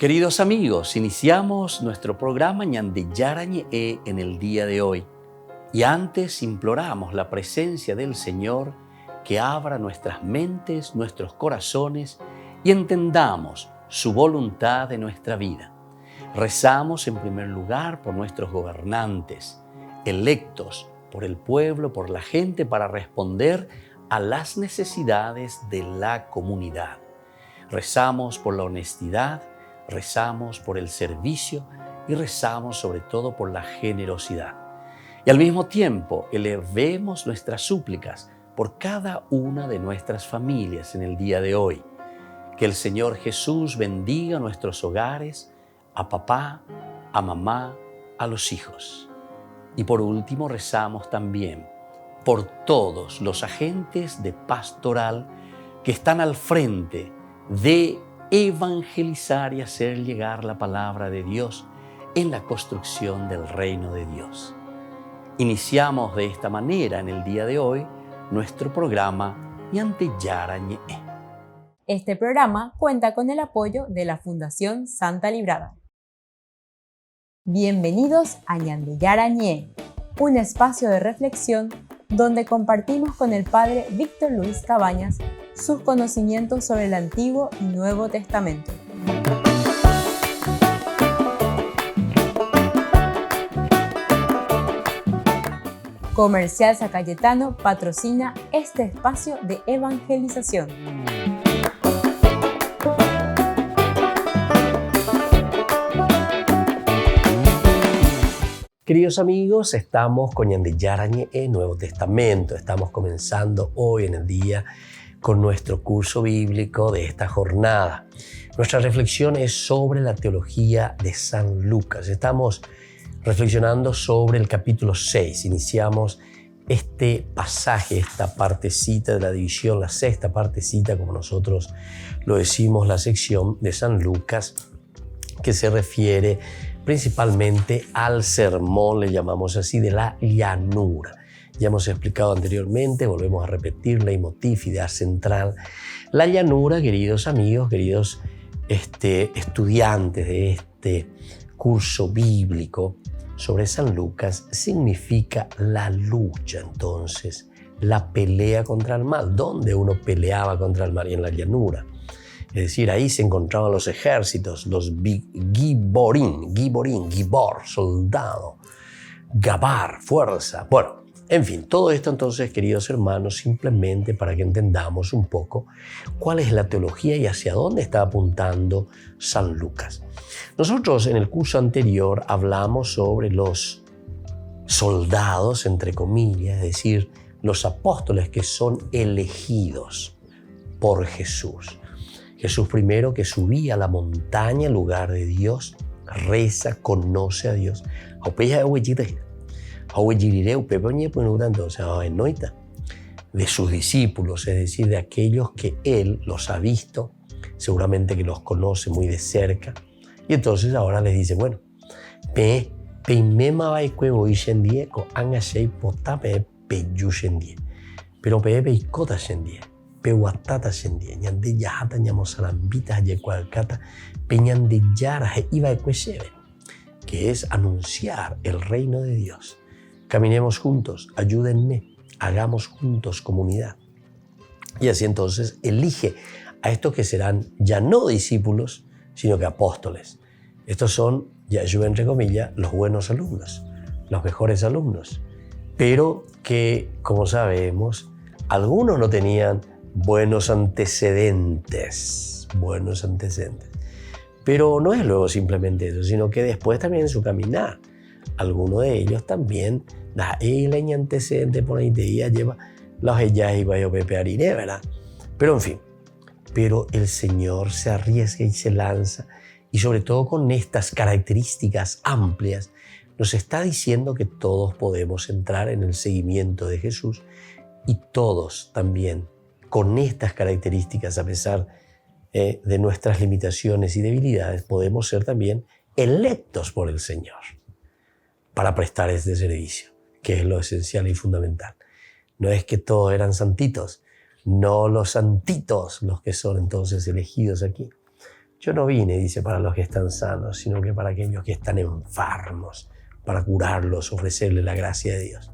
Queridos amigos, iniciamos nuestro programa Ñande Yarañe en el día de hoy. Y antes imploramos la presencia del Señor que abra nuestras mentes, nuestros corazones y entendamos su voluntad de nuestra vida. Rezamos en primer lugar por nuestros gobernantes, electos por el pueblo, por la gente, para responder a las necesidades de la comunidad. Rezamos por la honestidad, rezamos por el servicio y rezamos sobre todo por la generosidad. Y al mismo tiempo elevemos nuestras súplicas por cada una de nuestras familias en el día de hoy. Que el Señor Jesús bendiga nuestros hogares, a papá, a mamá, a los hijos. Y por último rezamos también por todos los agentes de pastoral que están al frente de evangelizar y hacer llegar la palabra de Dios en la construcción del reino de Dios. Iniciamos de esta manera en el día de hoy nuestro programa Ñande Yarañe. Este programa cuenta con el apoyo de la Fundación Santa Librada. Bienvenidos a Ñande Yarañe, un espacio de reflexión donde compartimos con el Padre Víctor Luis Cabañas sus conocimientos sobre el Antiguo y Nuevo Testamento. Comercial San Cayetano patrocina este espacio de evangelización. Queridos amigos, estamos con Ñande Yarañe Nuevo Testamento. Estamos comenzando hoy en el día con nuestro curso bíblico de esta jornada. Nuestra reflexión es sobre la teología de San Lucas. Estamos reflexionando sobre el capítulo 6. Iniciamos este pasaje, esta partecita de la división, la sexta partecita, como nosotros lo decimos, la sección de San Lucas, que se refiere principalmente al sermón, le llamamos así, de la llanura. Ya hemos explicado anteriormente, volvemos a repetir, leitmotiv, idea central. La llanura, queridos amigos, queridos estudiantes de este curso bíblico sobre San Lucas, significa la lucha, entonces, la pelea contra el mal. ¿Dónde uno peleaba contra el mal? Y en la llanura. Es decir, ahí se encontraban los ejércitos, los gibor, soldado, gabar, fuerza. Bueno, en fin, todo esto entonces, queridos hermanos, simplemente para que entendamos un poco cuál es la teología y hacia dónde está apuntando San Lucas. Nosotros en el curso anterior hablamos sobre los soldados, entre comillas, es decir, los apóstoles que son elegidos por Jesús. Jesús primero que subía a la montaña, lugar de Dios, reza, conoce a Dios. De sus discípulos, es decir, de aquellos que Él los ha visto, seguramente que los conoce muy de cerca. Y entonces ahora les dice, bueno, pero Pewatata shendie, ñande yahata ñamosalambita yecualcata, peñande yara iba ecuesheve, que es anunciar el reino de Dios. Caminemos juntos, ayúdenme, hagamos juntos comunidad. Y así entonces elige a estos que serán ya no discípulos, sino que apóstoles. Estos son, ya yo entre comillas, los buenos alumnos, los mejores alumnos, pero que, como sabemos, algunos no tenían buenos antecedentes. Pero no es luego simplemente eso, sino que después también en su caminar, alguno de ellos también, la leña antecedente por ahí de ella lleva los ellas y vaya a pepearine, ¿verdad? Pero en fin, pero el Señor se arriesga y se lanza, y sobre todo con estas características amplias, nos está diciendo que todos podemos entrar en el seguimiento de Jesús y todos también con estas características, a pesar de nuestras limitaciones y debilidades, podemos ser también electos por el Señor para prestar este servicio, que es lo esencial y fundamental. No es que todos eran santitos, no los santitos los que son entonces elegidos aquí. Yo no vine, dice, para los que están sanos, sino que para aquellos que están enfermos, para curarlos, ofrecerles la gracia de Dios.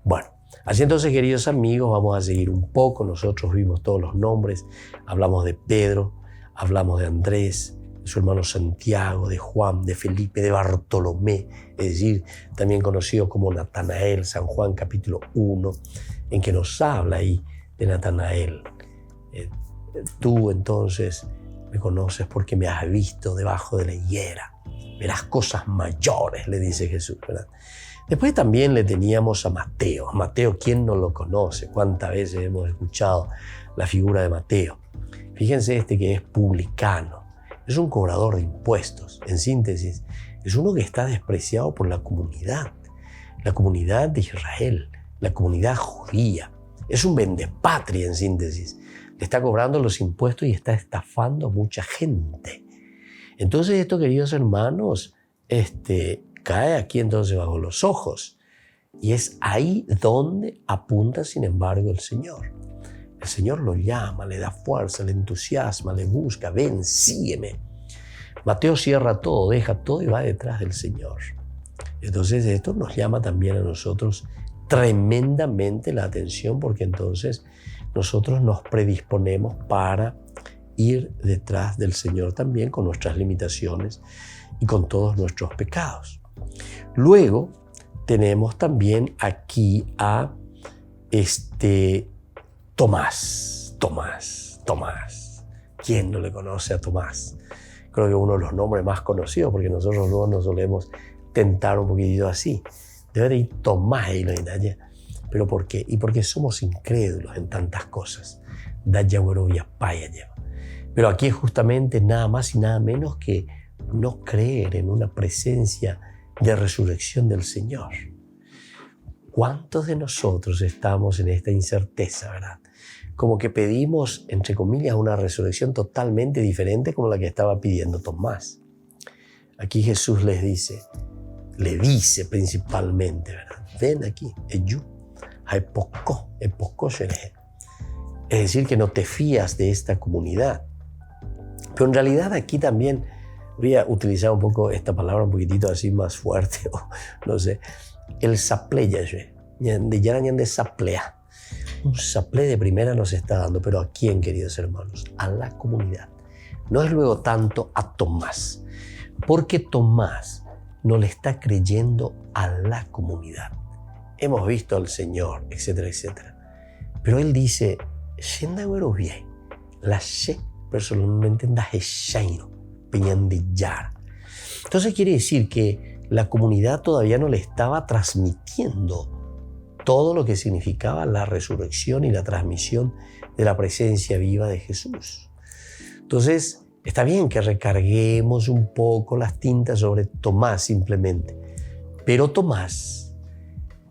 Bueno, así entonces, queridos amigos, vamos a seguir un poco. Nosotros vimos todos los nombres, hablamos de Pedro, hablamos de Andrés, de su hermano Santiago, de Juan, de Felipe, de Bartolomé, es decir, también conocido como Natanael, San Juan capítulo 1, en que nos habla ahí de Natanael. Tú entonces me conoces porque me has visto debajo de la higuera, verás cosas mayores, le dice Jesús, ¿verdad? Después también le teníamos a Mateo. Mateo, ¿quién no lo conoce? ¿Cuántas veces hemos escuchado la figura de Mateo? Fíjense que es publicano, es un cobrador de impuestos. En síntesis, es uno que está despreciado por la comunidad de Israel, la comunidad judía. Es un vendepatria, en síntesis. Le está cobrando los impuestos y está estafando a mucha gente. Entonces esto, queridos hermanos, cae aquí entonces bajo los ojos. Y es ahí donde apunta, sin embargo, el Señor. El Señor lo llama, le da fuerza, le entusiasma, le busca, ven, sígueme. Mateo cierra todo, deja todo y va detrás del Señor. Entonces esto nos llama también a nosotros tremendamente la atención, porque entonces nosotros nos predisponemos para ir detrás del Señor también con nuestras limitaciones y con todos nuestros pecados. Luego tenemos también aquí a Tomás. ¿Quién no le conoce a Tomás? Creo que uno de los nombres más conocidos, porque nosotros luego nos solemos tentar un poquitito así. Debe de ir Tomás y lo indaya. ¿Pero por qué? Y porque somos incrédulos en tantas cosas. Pero aquí es justamente nada más y nada menos que no creer en una presencia de resurrección del Señor. ¿Cuántos de nosotros estamos en esta incerteza, verdad? Como que pedimos, entre comillas, una resurrección totalmente diferente como la que estaba pidiendo Tomás. Aquí Jesús le dice principalmente, ¿verdad? Ven aquí, es decir, que no te fías de esta comunidad. Pero en realidad aquí también voy a utilizar un poco esta palabra un poquitito así más fuerte, o no sé, el sapleya, de yaran de saplea. Un saplé de primera nos está dando, pero ¿a quién, queridos hermanos? A la comunidad. No es luego tanto a Tomás, porque Tomás no le está creyendo a la comunidad. Hemos visto al Señor, etcétera, etcétera. Pero él dice, la she personalmente da hechaino, peñandillar. Entonces quiere decir que la comunidad todavía no le estaba transmitiendo todo lo que significaba la resurrección y la transmisión de la presencia viva de Jesús. Entonces, está bien que recarguemos un poco las tintas sobre Tomás simplemente, pero Tomás,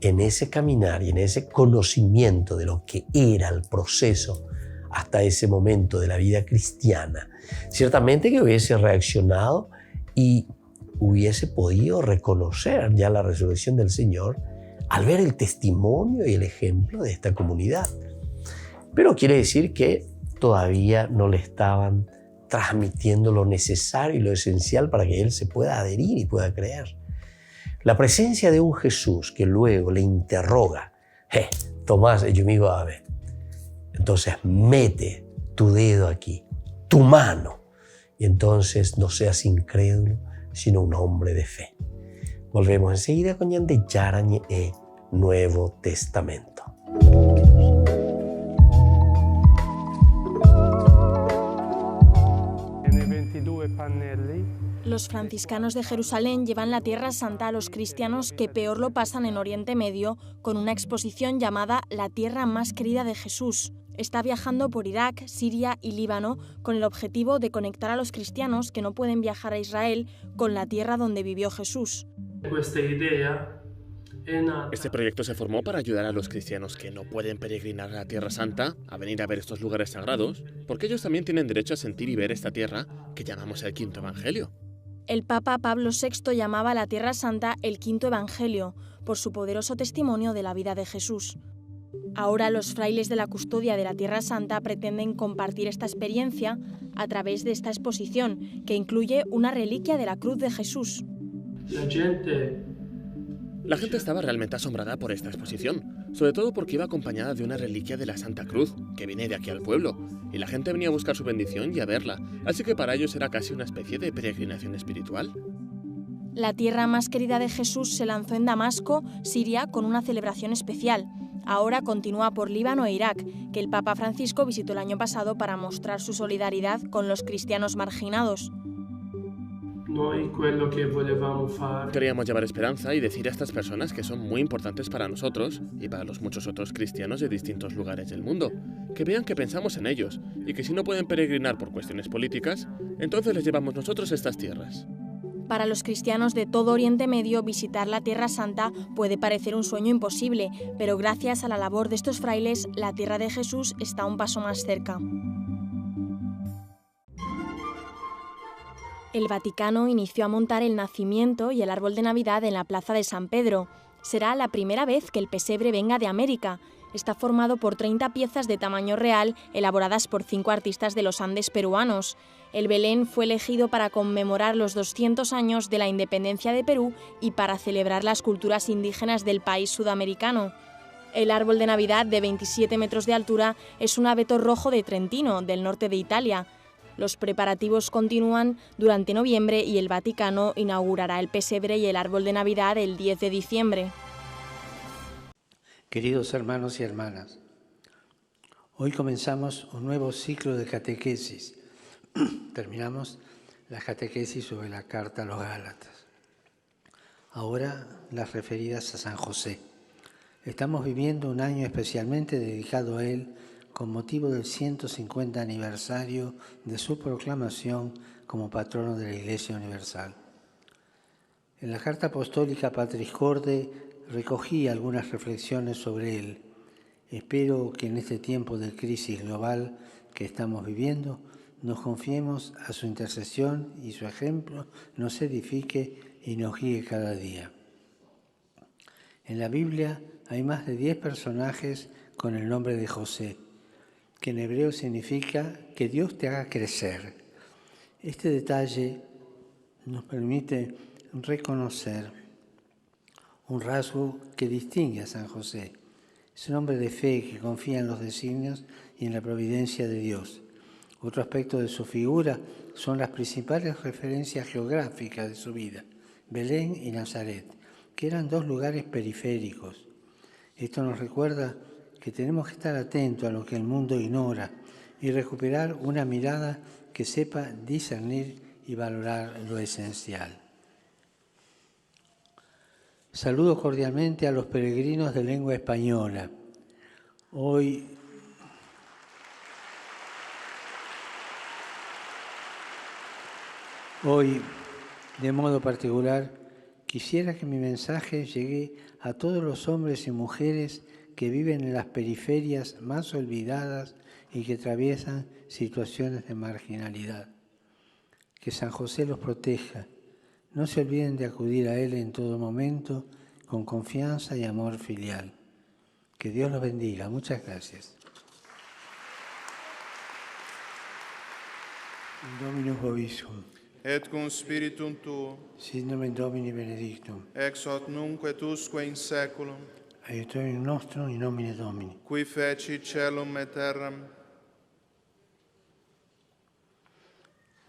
en ese caminar y en ese conocimiento de lo que era el proceso hasta ese momento de la vida cristiana, ciertamente que hubiese reaccionado y hubiese podido reconocer ya la resurrección del Señor al ver el testimonio y el ejemplo de esta comunidad. Pero quiere decir que todavía no le estaban transmitiendo lo necesario y lo esencial para que él se pueda adherir y pueda creer. La presencia de un Jesús que luego le interroga, Tomás, yo ave. Entonces mete tu dedo aquí, tu mano, y entonces no seas incrédulo, sino un hombre de fe. Volvemos enseguida con Yande Yarañe Nuevo Testamento. Los franciscanos de Jerusalén llevan la Tierra Santa a los cristianos que peor lo pasan en Oriente Medio con una exposición llamada La Tierra Más Querida de Jesús. Está viajando por Irak, Siria y Líbano con el objetivo de conectar a los cristianos que no pueden viajar a Israel con la tierra donde vivió Jesús. Este proyecto se formó para ayudar a los cristianos que no pueden peregrinar a la Tierra Santa a venir a ver estos lugares sagrados, porque ellos también tienen derecho a sentir y ver esta tierra que llamamos el Quinto Evangelio. El Papa Pablo VI llamaba a la Tierra Santa el Quinto Evangelio, por su poderoso testimonio de la vida de Jesús. Ahora los frailes de la custodia de la Tierra Santa pretenden compartir esta experiencia a través de esta exposición, que incluye una reliquia de la cruz de Jesús. La gente estaba realmente asombrada por esta exposición, sobre todo porque iba acompañada de una reliquia de la Santa Cruz, que viene de aquí al pueblo, y la gente venía a buscar su bendición y a verla, así que para ellos era casi una especie de peregrinación espiritual. La tierra más querida de Jesús se lanzó en Damasco, Siria, con una celebración especial. Ahora continúa por Líbano e Irak, que el Papa Francisco visitó el año pasado para mostrar su solidaridad con los cristianos marginados. Queríamos llevar esperanza y decir a estas personas que son muy importantes para nosotros y para los muchos otros cristianos de distintos lugares del mundo, que vean que pensamos en ellos y que si no pueden peregrinar por cuestiones políticas, entonces les llevamos nosotros estas tierras. Para los cristianos de todo Oriente Medio, visitar la Tierra Santa puede parecer un sueño imposible, pero gracias a la labor de estos frailes, la tierra de Jesús está un paso más cerca. El Vaticano inició a montar el nacimiento y el árbol de Navidad en la Plaza de San Pedro. Será la primera vez que el pesebre venga de América. Está formado por 30 piezas de tamaño real, elaboradas por 5 artistas de los Andes peruanos. El Belén fue elegido para conmemorar los 200 años de la independencia de Perú y para celebrar las culturas indígenas del país sudamericano. El árbol de Navidad, de 27 metros de altura, es un abeto rojo de Trentino, del norte de Italia. Los preparativos continúan durante noviembre y el Vaticano inaugurará el pesebre y el árbol de Navidad el 10 de diciembre. Queridos hermanos y hermanas, hoy comenzamos un nuevo ciclo de catequesis. Terminamos la catequesis sobre la carta a los Gálatas. Ahora las referidas a San José. Estamos viviendo un año especialmente dedicado a él con motivo del 150 aniversario de su proclamación como patrono de la Iglesia Universal. En la carta apostólica Patris Corde recogí algunas reflexiones sobre él. Espero que en este tiempo de crisis global que estamos viviendo nos confiemos a su intercesión y su ejemplo nos edifique y nos guíe cada día. En la Biblia hay más de 10 personajes con el nombre de José, que en hebreo significa que Dios te haga crecer. Este detalle nos permite reconocer un rasgo que distingue a San José. Es un hombre de fe que confía en los designios y en la providencia de Dios. Otro aspecto de su figura son las principales referencias geográficas de su vida, Belén y Nazaret, que eran 2 lugares periféricos. Esto nos recuerda que tenemos que estar atentos a lo que el mundo ignora y recuperar una mirada que sepa discernir y valorar lo esencial. Saludo cordialmente a los peregrinos de lengua española. Hoy de modo particular, quisiera que mi mensaje llegue a todos los hombres y mujeres que viven en las periferias más olvidadas y que atraviesan situaciones de marginalidad. Que San José los proteja. No se olviden de acudir a Él en todo momento con confianza y amor filial. Que Dios los bendiga. Muchas gracias. Dominus vobiscum. Et cum spiritum tuo, Sit nomen Domini benedictum. ex hoc nunc et usque in saeculum, Aiutorium nostrum in nomine Domini. qui feci caelum et terram,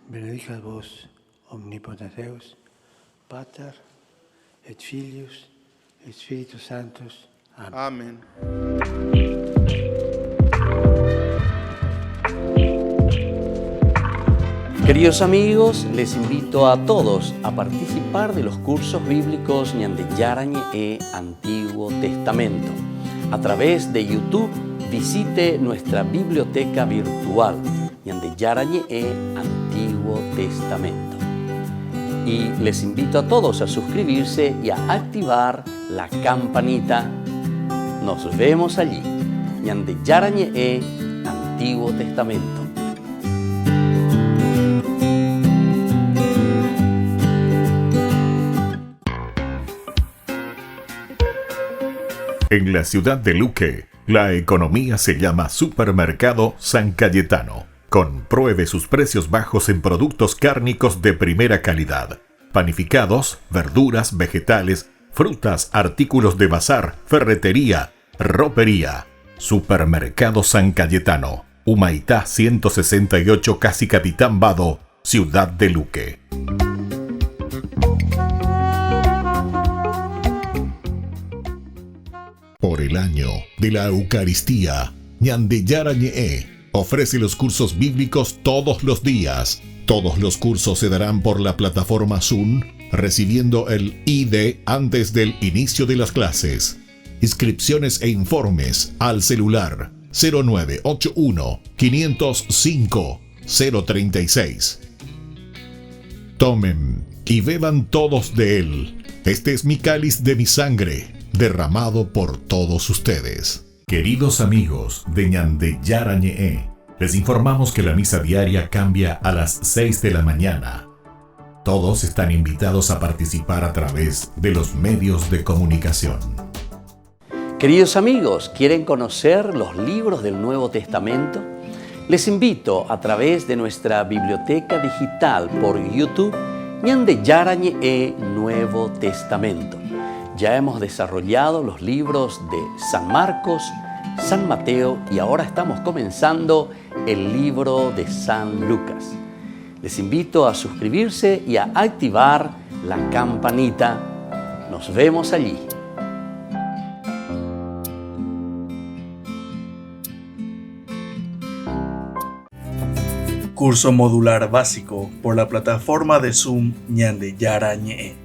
Benedicat vos, omnipotens Deus, Pater, et Filius, et Spiritus Sanctus. Amén. Amen. Queridos amigos, les invito a todos a participar de los cursos bíblicos Ñande Yarañe e Antiguo Testamento. A través de YouTube, visite nuestra biblioteca virtual Ñande Yarañe e Antiguo Testamento. Y les invito a todos a suscribirse y a activar la campanita. Nos vemos allí. Ñande Yarañe e Antiguo Testamento. En la ciudad de Luque, la economía se llama Supermercado San Cayetano, Compruebe sus precios bajos en productos cárnicos de primera calidad. Panificados, verduras, vegetales, frutas, artículos de bazar, ferretería, ropería. Supermercado San Cayetano, Humaitá 168, Casi Capitán Vado, Ciudad de Luque. Por el año de la Eucaristía, Ñandillara Ñe'e ofrece los cursos bíblicos todos los días. Todos los cursos se darán por la plataforma Zoom, recibiendo el ID antes del inicio de las clases. Inscripciones e informes al celular 0981 505 036. Tomen y beban todos de él. Este es mi cáliz de mi sangre, derramado por todos ustedes. Queridos amigos de Ñandillara Ñe'e, les informamos que la misa diaria cambia a las 6 de la mañana. Todos están invitados a participar a través de los medios de comunicación. Queridos amigos, ¿quieren conocer los libros del Nuevo Testamento? Les invito a través de nuestra biblioteca digital por YouTube, Ñandillara Ñe'e Nuevo Testamento. Ya hemos desarrollado los libros de San Marcos, San Mateo y ahora estamos comenzando el libro de San Lucas. Les invito a suscribirse y a activar la campanita. Nos vemos allí. Curso modular básico por la plataforma de Zoom Ñandillara Ñe'e.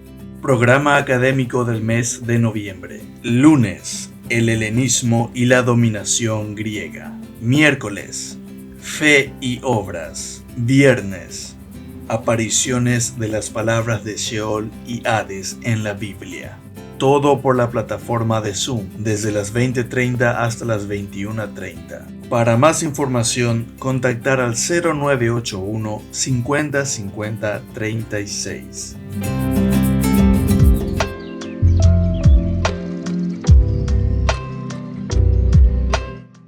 Programa académico del mes de noviembre. Lunes, el helenismo y la dominación griega. Miércoles, fe y obras. Viernes, apariciones de las palabras de Sheol y Hades en la Biblia. Todo por la plataforma de Zoom, desde las 20:30 hasta las 21:30. Para más información, contactar al 0981 50 50 36.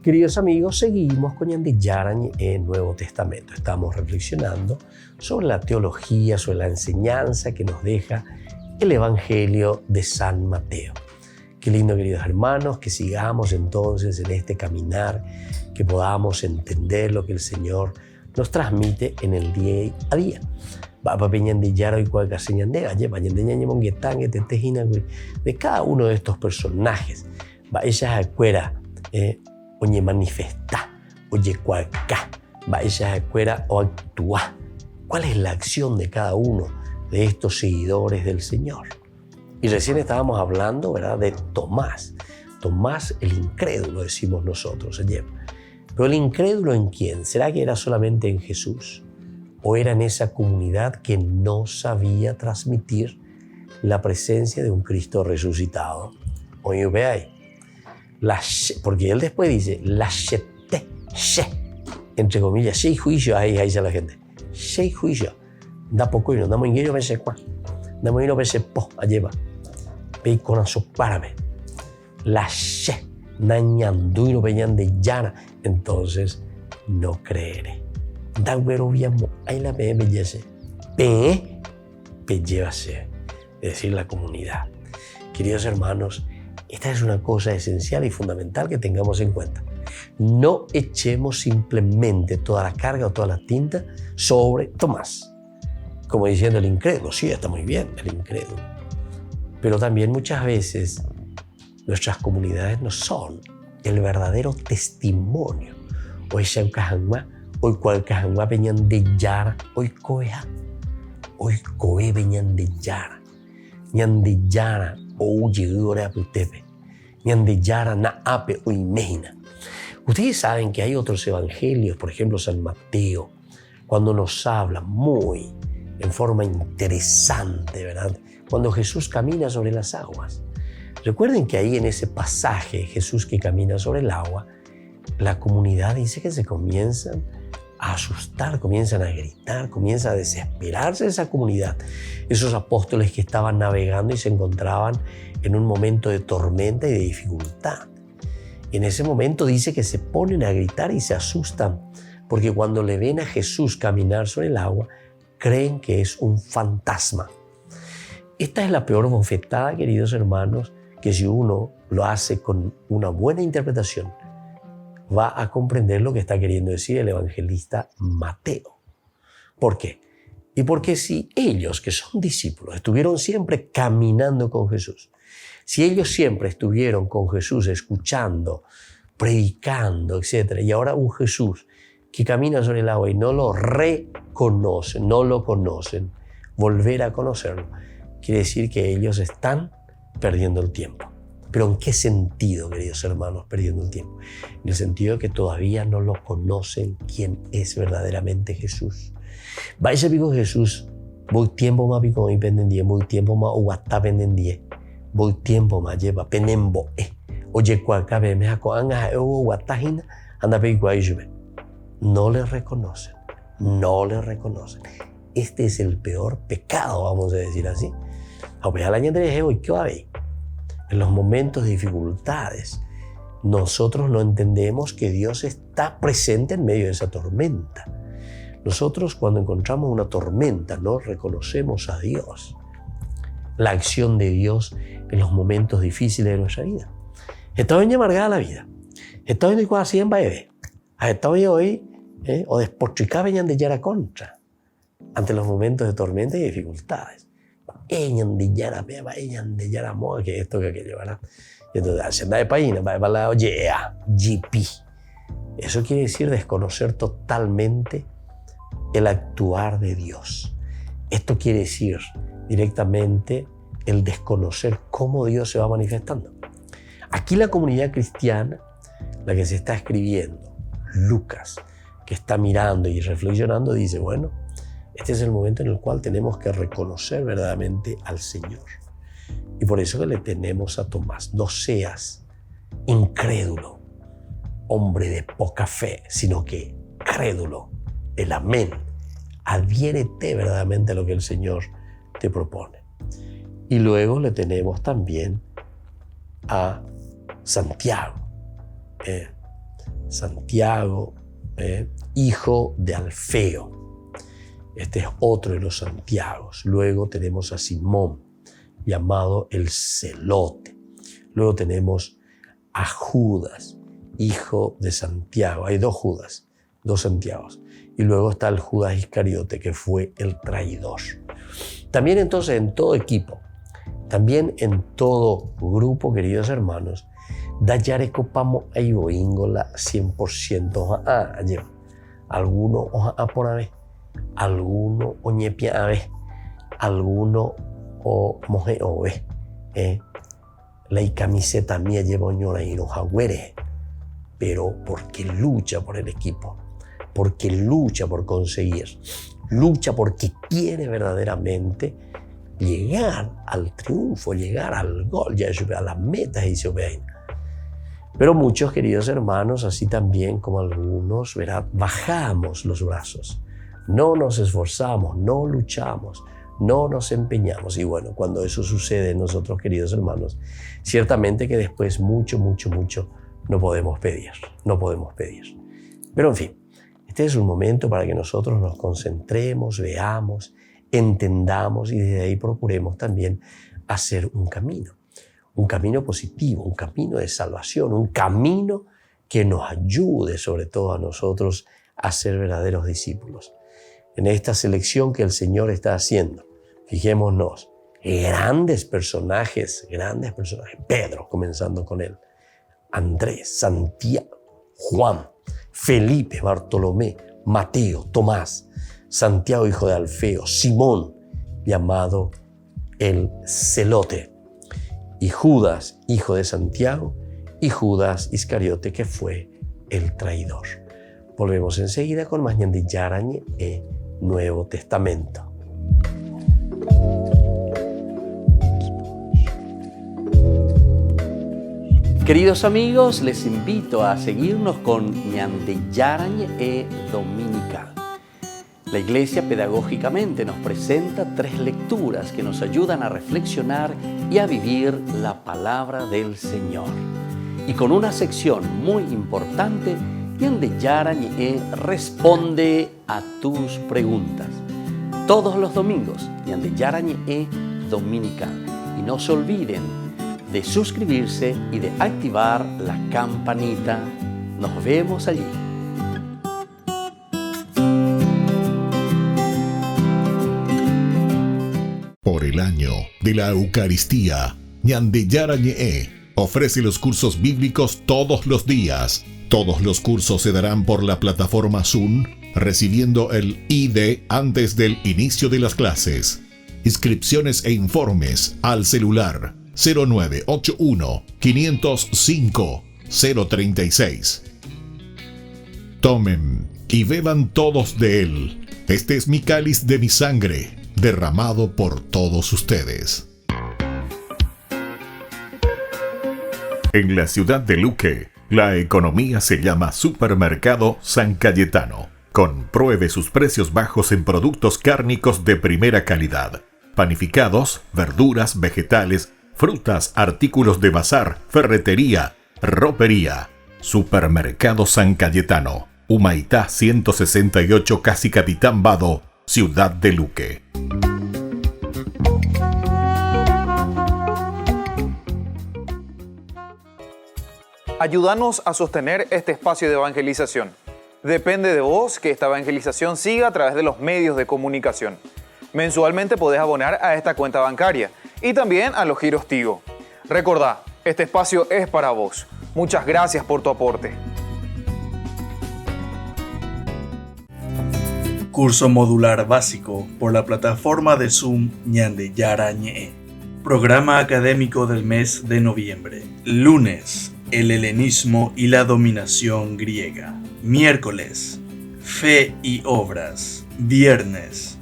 Queridos amigos, seguimos con Ñandillara Ñe'e Nuevo Testamento. Estamos reflexionando sobre la teología, sobre la enseñanza que nos deja el Evangelio de San Mateo. Qué lindo, queridos hermanos, que sigamos entonces en este caminar, que podamos entender lo que el Señor nos transmite en el día a día. De cada uno de estos personajes, oye manifesta, oye cualca, vaya acuera o actúa. ¿Cuál es la acción de cada uno de estos seguidores del Señor? Y recién estábamos hablando, ¿verdad?, de Tomás. Tomás el incrédulo, decimos nosotros ayer. Pero el incrédulo, ¿en quién? ¿Será que era solamente en Jesús? ¿O era en esa comunidad que no sabía transmitir la presencia de un Cristo resucitado? Oye, ve ahí. Porque él después dice, entre comillas, seis juicios, ahí dice la gente. 6 juicios. Da poco y no damos ingreso a veces cuá. Damos ingreso a veces po, allá va. Ve con a su párabe. Nañanduiro veñan de llana. Entonces, no creeré. Da güero viamo, ahí la ve bellece. Pe llévase. Es decir, la comunidad. Queridos hermanos, esta es una cosa esencial y fundamental que tengamos en cuenta. No echemos simplemente toda la carga o toda la tinta sobre Tomás. Como diciendo el incrédulo, sí, está muy bien, el incrédulo. Pero también muchas veces nuestras comunidades no son el verdadero testimonio. Hoy se cajanma, hoy cual cajanma venían de Yara, hoy coeja, hoy coe venían de Yara. Ñandillara o llegó a Putepe. Ñandillara na ape o imagina. Ustedes saben que hay otros evangelios, por ejemplo San Mateo, cuando nos habla muy en forma interesante, ¿verdad? Cuando Jesús camina sobre las aguas. Recuerden que ahí en ese pasaje, Jesús que camina sobre el agua, la comunidad dice que se comienzan a asustar, comienzan a gritar, comienza a desesperarse esa comunidad. Esos apóstoles que estaban navegando y se encontraban en un momento de tormenta y de dificultad. Y en ese momento dice que se ponen a gritar y se asustan porque cuando le ven a Jesús caminar sobre el agua, creen que es un fantasma. Esta es la peor bofetada, queridos hermanos, que si uno lo hace con una buena interpretación, va a comprender lo que está queriendo decir el evangelista Mateo. ¿Por qué? Y porque si ellos, que son discípulos, estuvieron siempre caminando con Jesús, si ellos siempre estuvieron con Jesús escuchando, predicando, etc., y ahora un Jesús que camina sobre el agua y no lo reconocen, no lo conocen, volver a conocerlo, quiere decir que ellos están perdiendo el tiempo. ¿Pero en qué sentido, queridos hermanos, perdiendo el tiempo? En el sentido de que todavía no lo conocen quién es verdaderamente Jesús. Vais a pico Jesús, voy tiempo más pico y pendendie, voy tiempo más uguatá pendendie, voy tiempo más lleva penembo, oye cuacabe me jaco anga uguatajina, anda pico ahí yo. No le reconocen, no le reconocen. Este es el peor pecado, vamos a decir así. En los momentos de dificultades, nosotros no entendemos que Dios está presente en medio de esa tormenta. Nosotros, cuando encontramos una tormenta, no reconocemos a Dios, la acción de Dios en los momentos difíciles de nuestra vida. Estaba bien amargada la vida. Estaba bien así en baebe. Estaba bien hoy, o despotricaba en de yara contra, ante los momentos de tormenta y dificultades. Ellan de yara beba, ellan de yara moa, que esto que aquello, ¿verdad? Y entonces, hacienda de paína, va para la GP. Eso quiere decir desconocer totalmente el actuar de Dios. Esto quiere decir directamente el desconocer cómo Dios se va manifestando. Aquí la comunidad cristiana, la que se está escribiendo, Lucas, que está mirando y reflexionando, dice, bueno, este es el momento en el cual tenemos que reconocer verdaderamente al Señor. Y por eso que le tenemos a Tomás, no seas incrédulo, hombre de poca fe, sino que crédulo, el amén. Adhiérete verdaderamente a lo que el Señor te propone. Y luego le tenemos también a Santiago. Santiago, hijo de Alfeo. Este es otro de los Santiagos. Luego tenemos a Simón, llamado el Celote. Luego tenemos a Judas, hijo de Santiago. Hay dos Judas, dos Santiagos. Y luego está el Judas Iscariote, que fue el traidor. También entonces en todo equipo, también en todo grupo, queridos hermanos, dayare copamo aiboíngola 100% ayer. Alguno oja por ave, alguno oñepia ave, alguno o moje ove. La camiseta mía lleva oñora y no jagüere, pero porque lucha por el equipo, porque lucha por conseguir, lucha porque quiere verdaderamente llegar al triunfo, llegar al gol, ya a las metas y se obedecen. Pero muchos, queridos hermanos, así también como algunos, ¿verdad?, bajamos los brazos, no nos esforzamos, no luchamos, no nos empeñamos. Y bueno, cuando eso sucede en nosotros, queridos hermanos, ciertamente que después mucho no podemos pedir. Pero en fin, este es un momento para que nosotros nos concentremos, veamos, entendamos y desde ahí procuremos también hacer un camino positivo, un camino de salvación, un camino que nos ayude sobre todo a nosotros a ser verdaderos discípulos. En esta selección que el Señor está haciendo, fijémonos, grandes personajes, Pedro, comenzando con él, Andrés, Santiago, Juan, Felipe, Bartolomé, Mateo, Tomás, Santiago, hijo de Alfeo, Simón, llamado el Celote, y Judas, hijo de Santiago, y Judas Iscariote, que fue el traidor. Volvemos enseguida con más ñande yarañe e Nuevo Testamento. Queridos amigos, les invito a seguirnos con ñande yarañe e Dominical. La Iglesia pedagógicamente nos presenta 3 lecturas que nos ayudan a reflexionar y a vivir la palabra del Señor. Y con una sección muy importante Ñande Yarañe responde a tus preguntas. Todos los domingos, Ñande Yarañe Dominical. Y no se olviden de suscribirse y de activar la campanita. Nos vemos allí. Por el año de la Eucaristía, Ñande Yarañe ofrece los cursos bíblicos todos los días. Todos los cursos se darán por la plataforma Zoom, recibiendo el ID antes del inicio de las clases. Inscripciones e informes al celular 0981 505 036. Tomen y beban todos de él. Este es mi cáliz de mi sangre, derramado por todos ustedes. En la ciudad de Luque, la economía se llama Supermercado San Cayetano. Compruebe sus precios bajos en productos cárnicos de primera calidad. Panificados, verduras, vegetales, frutas, artículos de bazar, ferretería, ropería. Supermercado San Cayetano, Humaitá 168, Casi Capitán Vado, Ciudad de Luque. Ayúdanos a sostener este espacio de evangelización. Depende de vos que esta evangelización siga a través de los medios de comunicación. Mensualmente podés abonar a esta cuenta bancaria y también a los giros Tigo. Recordá, este espacio es para vos. Muchas gracias por tu aporte. Curso modular básico por la plataforma de Zoom Ñande Yarañe. Programa académico del mes de noviembre. Lunes, el helenismo y la dominación griega. Miércoles, fe y obras. Viernes,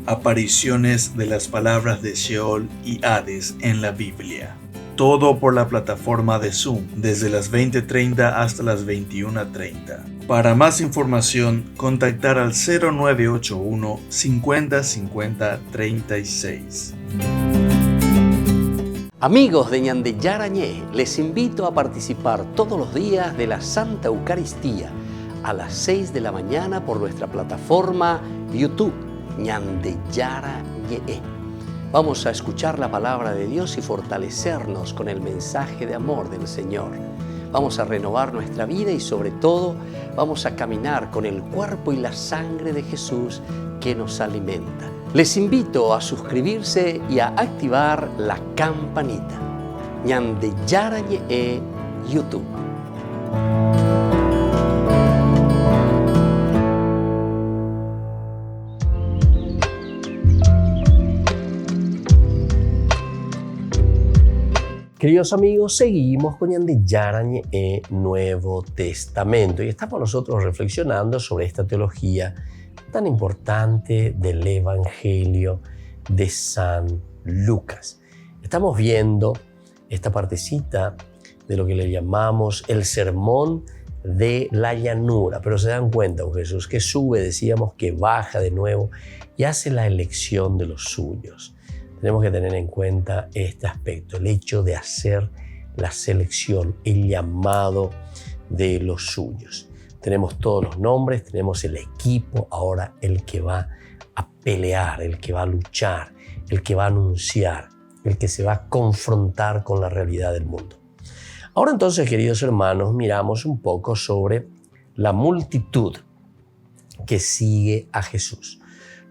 apariciones de las palabras de Sheol y Hades en la Biblia. Todo por la plataforma de Zoom desde las 20:30 hasta las 21:30. Para más información, contactar al 0981 50 50 36. Amigos de Ñande Yarañe, les invito a participar todos los días de la Santa Eucaristía a las 6 de la mañana por nuestra plataforma YouTube, Ñande Yarañe. Vamos a escuchar la palabra de Dios y fortalecernos con el mensaje de amor del Señor. Vamos a renovar nuestra vida y sobre todo vamos a caminar con el cuerpo y la sangre de Jesús que nos alimenta. Les invito a suscribirse y a activar la campanita. Ñande Yarañe YouTube. Queridos amigos, seguimos con Ñande Yarañe Nuevo Testamento y estamos nosotros reflexionando sobre esta teología tan importante del Evangelio de San Lucas. Estamos viendo esta partecita de lo que le llamamos el sermón de la llanura, pero se dan cuenta, Jesús que sube, decíamos que baja de nuevo y hace la elección de los suyos. Tenemos que tener en cuenta este aspecto, el hecho de hacer la selección, el llamado de los suyos. Tenemos todos los nombres, tenemos el equipo, ahora el que va a pelear, el que va a luchar, el que va a anunciar, el que se va a confrontar con la realidad del mundo. Ahora entonces, queridos hermanos, miramos un poco sobre la multitud que sigue a Jesús.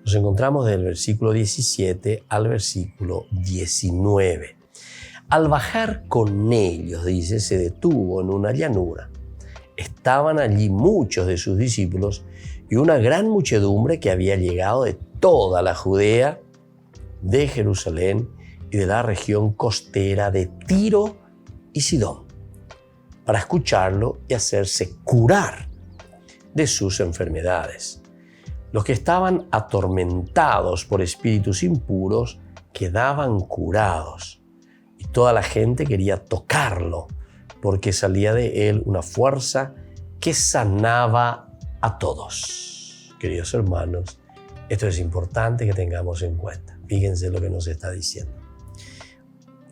Nos encontramos del versículo 17 al versículo 19. Al bajar con ellos, dice, se detuvo en una llanura. Estaban allí muchos de sus discípulos y una gran muchedumbre que había llegado de toda la Judea, de Jerusalén y de la región costera de Tiro y Sidón, para escucharlo y hacerse curar de sus enfermedades. Los que estaban atormentados por espíritus impuros quedaban curados y toda la gente quería tocarlo porque salía de él una fuerza que sanaba a todos. Queridos hermanos, esto es importante que tengamos en cuenta. Fíjense lo que nos está diciendo.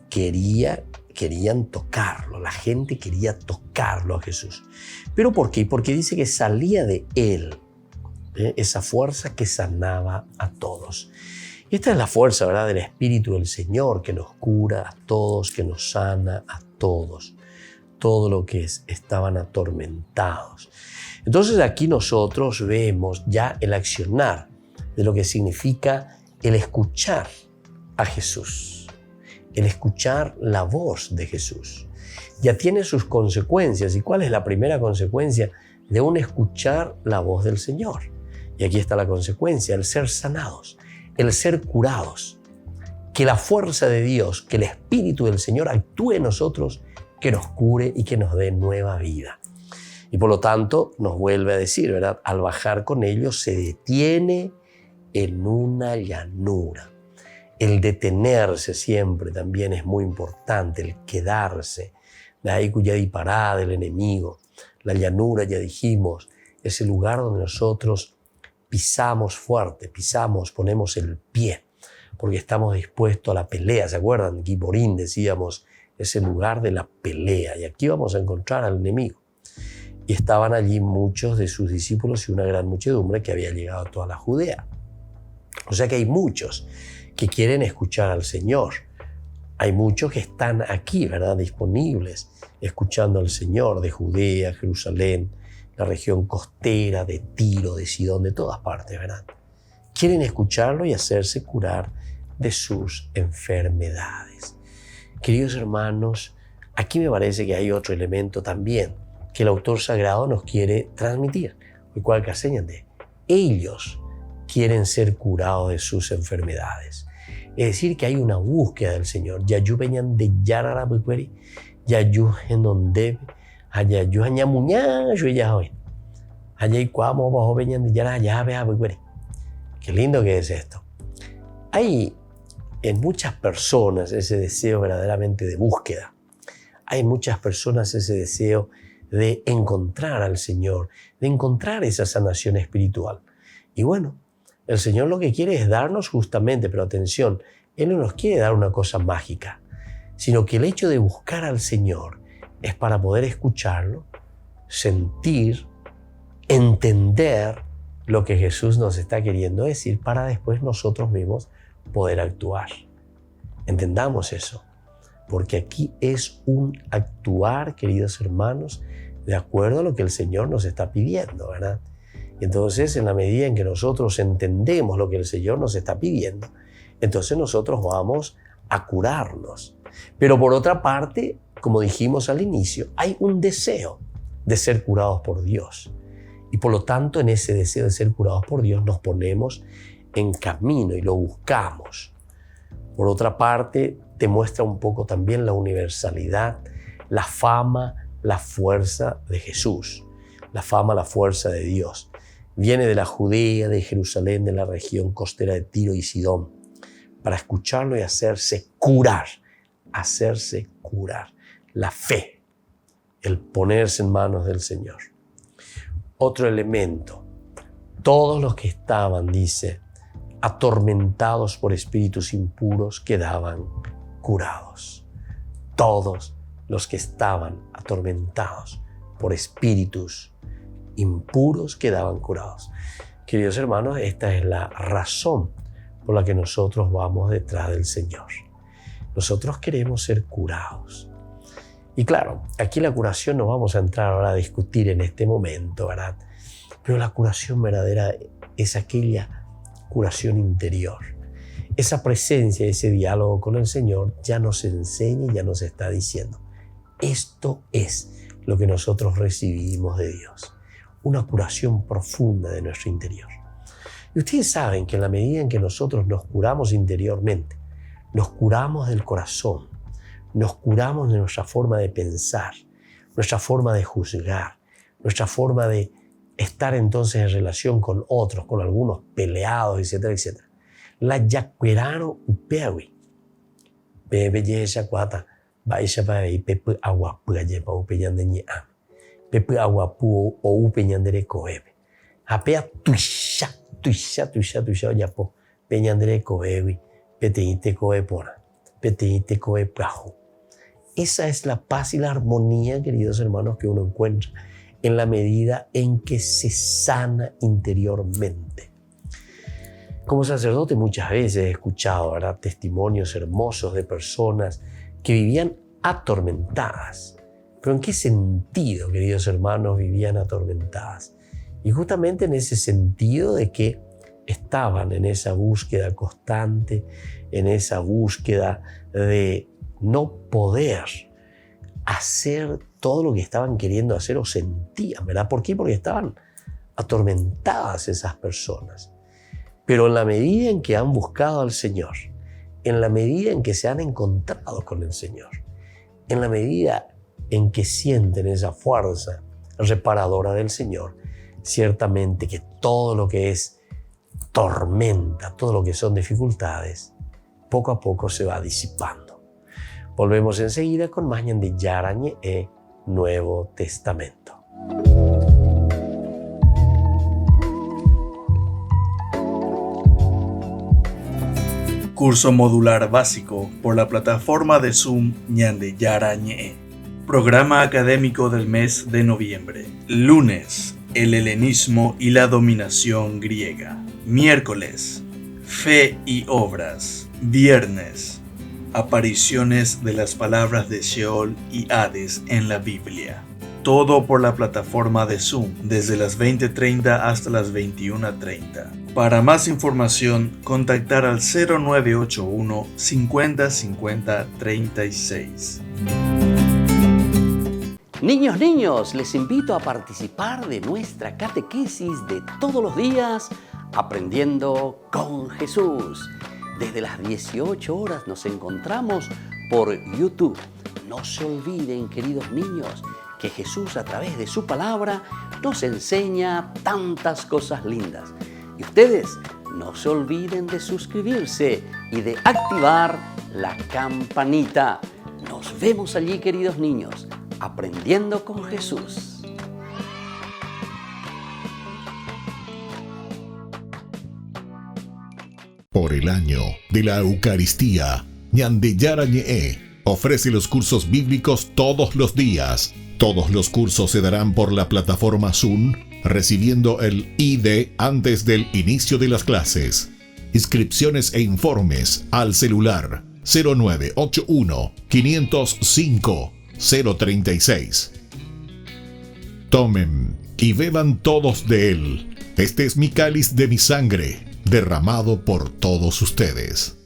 Quería querían tocarlo, la gente quería tocarlo a Jesús. ¿Pero por qué? Porque dice que salía de él esa fuerza que sanaba a todos. Y esta es la fuerza, ¿verdad?, del Espíritu del Señor, que nos cura a todos, que nos sana a todos, todo lo que estaban atormentados. Entonces aquí nosotros vemos ya el accionar de lo que significa el escuchar a Jesús, el escuchar la voz de Jesús. Ya tiene sus consecuencias. ¿Y cuál es la primera consecuencia de un escuchar la voz del Señor? Y aquí está la consecuencia, el ser sanados, el ser curados. Que la fuerza de Dios, que el Espíritu del Señor actúe en nosotros, que nos cure y que nos dé nueva vida. Y por lo tanto, nos vuelve a decir, ¿verdad? Al bajar con ellos, se detiene en una llanura. El detenerse siempre también es muy importante, el quedarse. De ahí cuya disparada del enemigo. La llanura, ya dijimos, es el lugar donde nosotros pisamos fuerte, ponemos el pie, porque estamos dispuestos a la pelea. ¿Se acuerdan? Giborín, decíamos, es el lugar de la pelea. Y aquí vamos a encontrar al enemigo. Y estaban allí muchos de sus discípulos y una gran muchedumbre que había llegado a toda la Judea. O sea que hay muchos que quieren escuchar al Señor. Hay muchos que están aquí, ¿verdad?, disponibles, escuchando al Señor de Judea, Jerusalén, la región costera, de Tiro, de Sidón, de todas partes, ¿verdad? Quieren escucharlo y hacerse curar de sus enfermedades. Queridos hermanos, aquí me parece que hay otro elemento también que el autor sagrado nos quiere transmitir. El cual que enseñan de ellos quieren ser curados de sus enfermedades. Es decir, que hay una búsqueda del Señor. Yayu venían de Yarara Bukweri, Yayu en donde, Yayu añamuña, yo ya hoy. Allá y cuamo bajo venían de Yarara, ya vea Bukweri. Qué lindo que es esto. Hay en muchas personas ese deseo verdaderamente de búsqueda. Hay muchas personas ese deseo de encontrar al Señor, de encontrar esa sanación espiritual. Y bueno, el Señor lo que quiere es darnos justamente, pero atención, Él no nos quiere dar una cosa mágica, sino que el hecho de buscar al Señor es para poder escucharlo, sentir, entender lo que Jesús nos está queriendo decir para después nosotros mismos poder actuar. Entendamos eso, porque aquí es un actuar, queridos hermanos, de acuerdo a lo que el Señor nos está pidiendo, ¿verdad? Y entonces, en la medida en que nosotros entendemos lo que el Señor nos está pidiendo, entonces nosotros vamos a curarnos. Pero por otra parte, como dijimos al inicio, hay un deseo de ser curados por Dios. Y por lo tanto, en ese deseo de ser curados por Dios, nos ponemos en camino y lo buscamos. Por otra parte, te muestra un poco también la universalidad, la fama, la fuerza de Jesús, la fama, la fuerza de Dios. Viene de la Judea, de Jerusalén, de la región costera de Tiro y Sidón, para escucharlo y hacerse curar. La fe, el ponerse en manos del Señor. Otro elemento, todos los que estaban, dice, atormentados por espíritus impuros quedaban curados. Todos los que estaban atormentados por espíritus impuros quedaban curados. Queridos hermanos, esta es la razón por la que nosotros vamos detrás del Señor. Nosotros queremos ser curados. Y claro, aquí la curación no vamos a entrar ahora a discutir en este momento, ¿verdad? Pero la curación verdadera es aquella curación interior. Esa presencia, ese diálogo con el Señor ya nos enseña y ya nos está diciendo: esto es lo que nosotros recibimos de Dios. Una curación profunda de nuestro interior. Y ustedes saben que en la medida en que nosotros nos curamos interiormente, nos curamos del corazón, nos curamos de nuestra forma de pensar, nuestra forma de juzgar, nuestra forma de estar entonces en relación con otros, con algunos peleados, etcétera, etcétera. La yacuerano upeawi, bebe yesha cuata, baisha bae pepe aguapu ayepa upeñande ni am, pepe aguapu o upeñandere coebe, apea tuisha yapo, peñandere coewi, peteite coepona, peteite coepajo. Esa es la paz y la armonía, queridos hermanos, que uno encuentra en la medida en que se sana interiormente. Como sacerdote muchas veces he escuchado, ¿verdad?, testimonios hermosos de personas que vivían atormentadas. ¿Pero en qué sentido, queridos hermanos, vivían atormentadas? Y justamente en ese sentido de que estaban en esa búsqueda constante, en esa búsqueda de no poder hacer todo lo que estaban queriendo hacer o sentían, ¿verdad? ¿Por qué? Porque estaban atormentadas esas personas. Pero en la medida en que han buscado al Señor, en la medida en que se han encontrado con el Señor, en la medida en que sienten esa fuerza reparadora del Señor, ciertamente que todo lo que es tormenta, todo lo que son dificultades, poco a poco se va disipando. Volvemos enseguida con más Ñande Yarañe e Nuevo Testamento. Curso modular básico por la plataforma de Zoom Ñande Yarañe. Programa académico del mes de noviembre. Lunes, el helenismo y la dominación griega. Miércoles, fe y obras. Viernes, apariciones de las palabras de Sheol y Hades en la Biblia. Todo por la plataforma de Zoom desde las 20:30 hasta las 21:30. Para más información, contactar al 0981 50 50 36. Niños, les invito a participar de nuestra catequesis de todos los días, Aprendiendo con Jesús. Desde las 18 horas nos encontramos por YouTube. No se olviden, queridos niños, que Jesús a través de su palabra nos enseña tantas cosas lindas. Y ustedes no se olviden de suscribirse y de activar la campanita. Nos vemos allí, queridos niños, aprendiendo con Jesús. Por el año de la Eucaristía, Ñande Yarañe ofrece los cursos bíblicos todos los días. Todos los cursos se darán por la plataforma Zoom, recibiendo el ID antes del inicio de las clases. Inscripciones e informes al celular 0981 505 036. Tomen y beban todos de él. Este es mi cáliz de mi sangre, derramado por todos ustedes.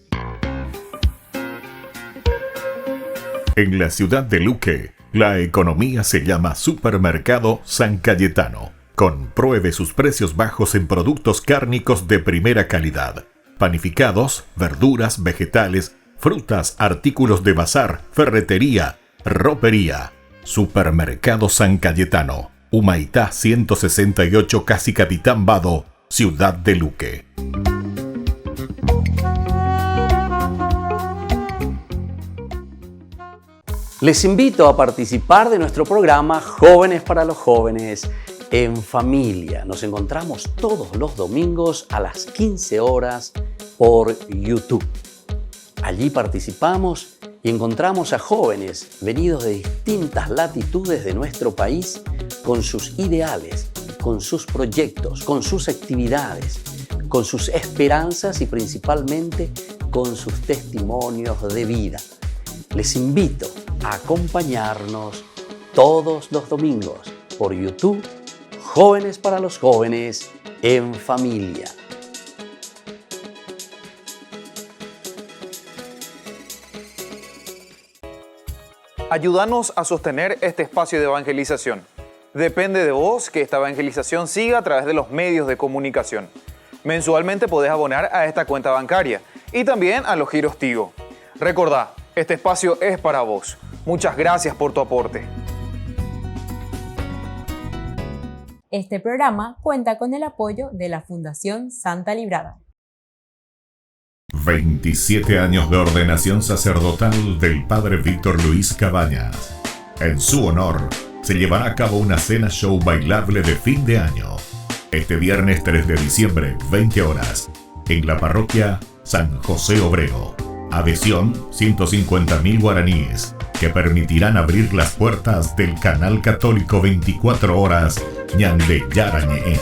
En la ciudad de Luque, la economía se llama Supermercado San Cayetano. Compruebe sus precios bajos en productos cárnicos de primera calidad. Panificados, verduras, vegetales, frutas, artículos de bazar, ferretería, ropería. Supermercado San Cayetano, Humaitá 168, Casi Capitán Vado, Ciudad de Luque. Les invito a participar de nuestro programa Jóvenes para los Jóvenes en Familia. Nos encontramos todos los domingos a las 15 horas por YouTube. Allí participamos y encontramos a jóvenes venidos de distintas latitudes de nuestro país con sus ideales, con sus proyectos, con sus actividades, con sus esperanzas y principalmente con sus testimonios de vida. Les invito a acompañarnos todos los domingos por YouTube, Jóvenes para los Jóvenes en Familia. Ayúdanos a sostener este espacio de evangelización. Depende de vos que esta evangelización siga a través de los medios de comunicación. Mensualmente podés abonar a esta cuenta bancaria y también a los giros Tigo. Recordá, este espacio es para vos. Muchas gracias por tu aporte. Este programa cuenta con el apoyo de la Fundación Santa Librada. 27 años de ordenación sacerdotal del Padre Víctor Luis Cabañas. En su honor, se llevará a cabo una cena show bailable de fin de año. Este viernes 3 de diciembre, 20 horas, en la parroquia San José Obrero. Adhesión, 150.000 guaraníes. que permitirán abrir las puertas del canal católico 24 horas Ñande Yarañe.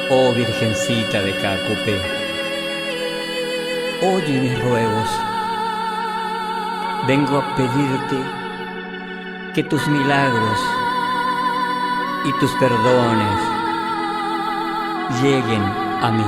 Oh Virgencita de Caacupé, oye mis ruegos. Vengo a pedirte que tus milagros y tus perdones lleguen a mí.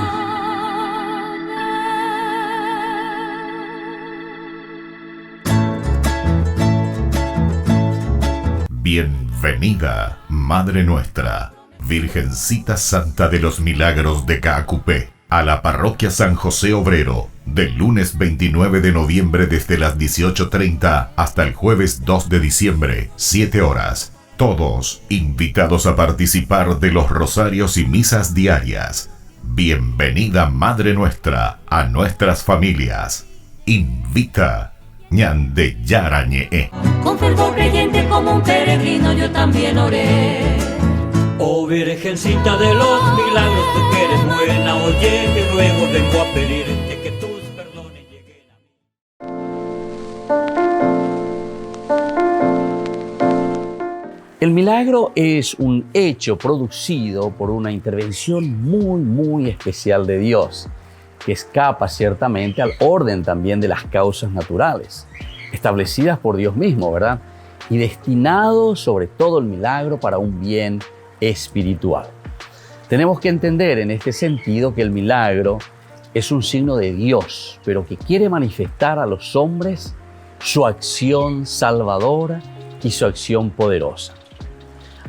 Bienvenida, Madre Nuestra, Virgencita Santa de los Milagros de Caacupé, a la Parroquia San José Obrero, del lunes 29 de noviembre desde las 18:30 hasta el jueves 2 de diciembre, 7 horas. Todos invitados a participar de los rosarios y misas diarias. Bienvenida, Madre Nuestra, a nuestras familias. Invita Ñande Yarañe. Con fervor creyente como un peregrino yo también oré. Oh Virgencita de los Milagros, tú que eres buena, oye mi ruego, vengo a pedirte que tus perdones lleguen a mí. El milagro es un hecho producido por una intervención muy especial de Dios, que escapa ciertamente al orden también de las causas naturales, establecidas por Dios mismo, ¿verdad? Y destinado sobre todo el milagro para un bien espiritual. Tenemos que entender en este sentido que el milagro es un signo de Dios, pero que quiere manifestar a los hombres su acción salvadora y su acción poderosa.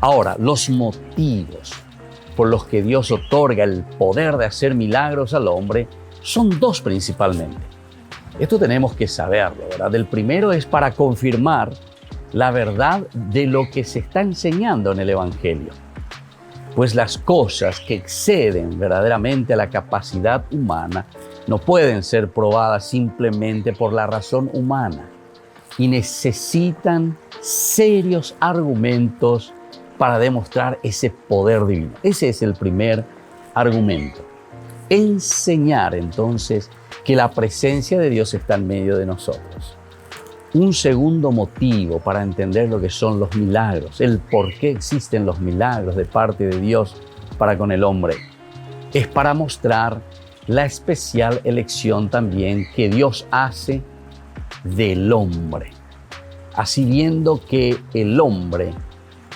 Ahora, los motivos por los que Dios otorga el poder de hacer milagros al hombre son dos principalmente. Esto tenemos que saberlo, ¿verdad? El primero es para confirmar la verdad de lo que se está enseñando en el Evangelio. Pues las cosas que exceden verdaderamente a la capacidad humana no pueden ser probadas simplemente por la razón humana y necesitan serios argumentos para demostrar ese poder divino. Ese es el primer argumento. Enseñar entonces que la presencia de Dios está en medio de nosotros. Un segundo motivo para entender lo que son los milagros, el por qué existen los milagros de parte de Dios para con el hombre, es para mostrar la especial elección también que Dios hace del hombre. Así viendo que el hombre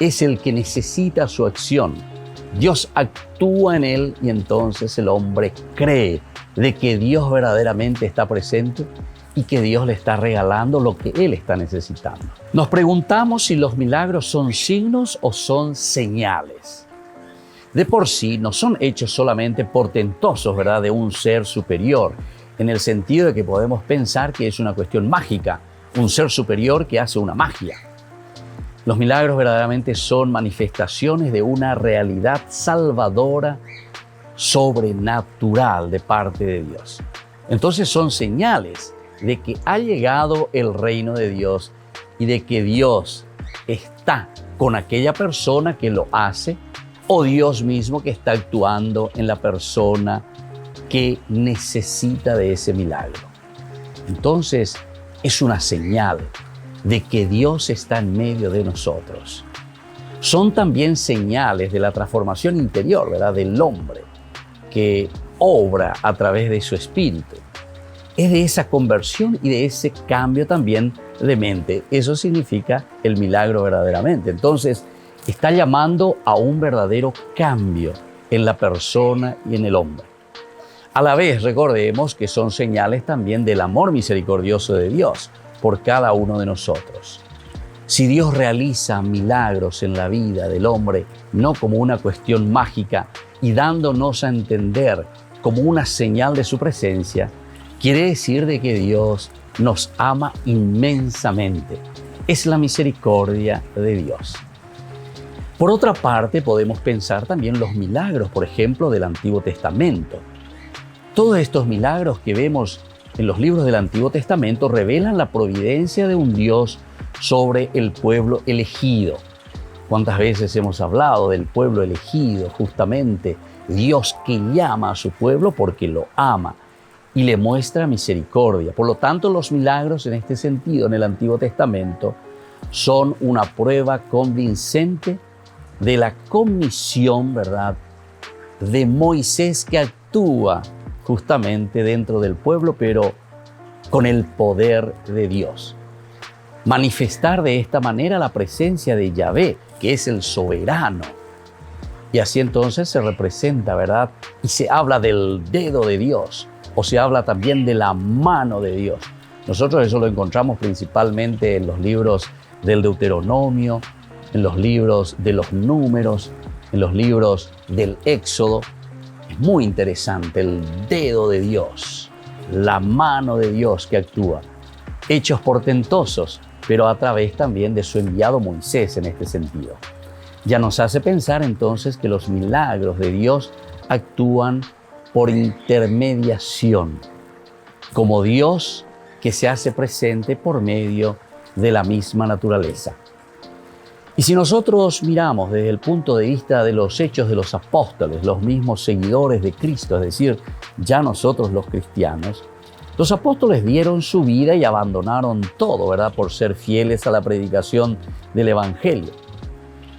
es el que necesita su acción, Dios actúa en él y entonces el hombre cree de que Dios verdaderamente está presente y que Dios le está regalando lo que él está necesitando. Nos preguntamos si los milagros son signos o son señales. De por sí no son hechos solamente portentosos, ¿verdad?, de un ser superior, en el sentido de que podemos pensar que es una cuestión mágica, un ser superior que hace una magia. Los milagros verdaderamente son manifestaciones de una realidad salvadora, sobrenatural de parte de Dios. Entonces son señales de que ha llegado el reino de Dios y de que Dios está con aquella persona que lo hace o Dios mismo que está actuando en la persona que necesita de ese milagro. Entonces es una señal de que Dios está en medio de nosotros. Son también señales de la transformación interior, ¿verdad?, del hombre que obra a través de su espíritu. Es de esa conversión y de ese cambio también de mente. Eso significa el milagro verdaderamente. Entonces, está llamando a un verdadero cambio en la persona y en el hombre. A la vez, recordemos que son señales también del amor misericordioso de Dios por cada uno de nosotros. Si Dios realiza milagros en la vida del hombre, no como una cuestión mágica y dándonos a entender como una señal de su presencia, quiere decir de que Dios nos ama inmensamente. Es la misericordia de Dios. Por otra parte, podemos pensar también los milagros, por ejemplo, del Antiguo Testamento. Todos estos milagros que vemos en los libros del Antiguo Testamento revelan la providencia de un Dios sobre el pueblo elegido. ¿Cuántas veces hemos hablado del pueblo elegido? Justamente Dios que llama a su pueblo porque lo ama y le muestra misericordia. Por lo tanto, los milagros en este sentido en el Antiguo Testamento son una prueba convincente de la comisión, ¿verdad?, de Moisés, que actúa justamente dentro del pueblo, pero con el poder de Dios. Manifestar de esta manera la presencia de Yahvé, que es el soberano. Y así entonces se representa, ¿verdad? Y se habla del dedo de Dios, o se habla también de la mano de Dios. Nosotros eso lo encontramos principalmente en los libros del Deuteronomio, en los libros de los Números, en los libros del Éxodo. Es muy interesante el dedo de Dios, la mano de Dios que actúa. Hechos portentosos, pero a través también de su enviado Moisés en este sentido. Ya nos hace pensar entonces que los milagros de Dios actúan por intermediación, como Dios que se hace presente por medio de la misma naturaleza. Y si nosotros miramos desde el punto de vista de los hechos de los apóstoles, los mismos seguidores de Cristo, es decir, ya nosotros los cristianos, los apóstoles dieron su vida y abandonaron todo, ¿verdad?, por ser fieles a la predicación del Evangelio.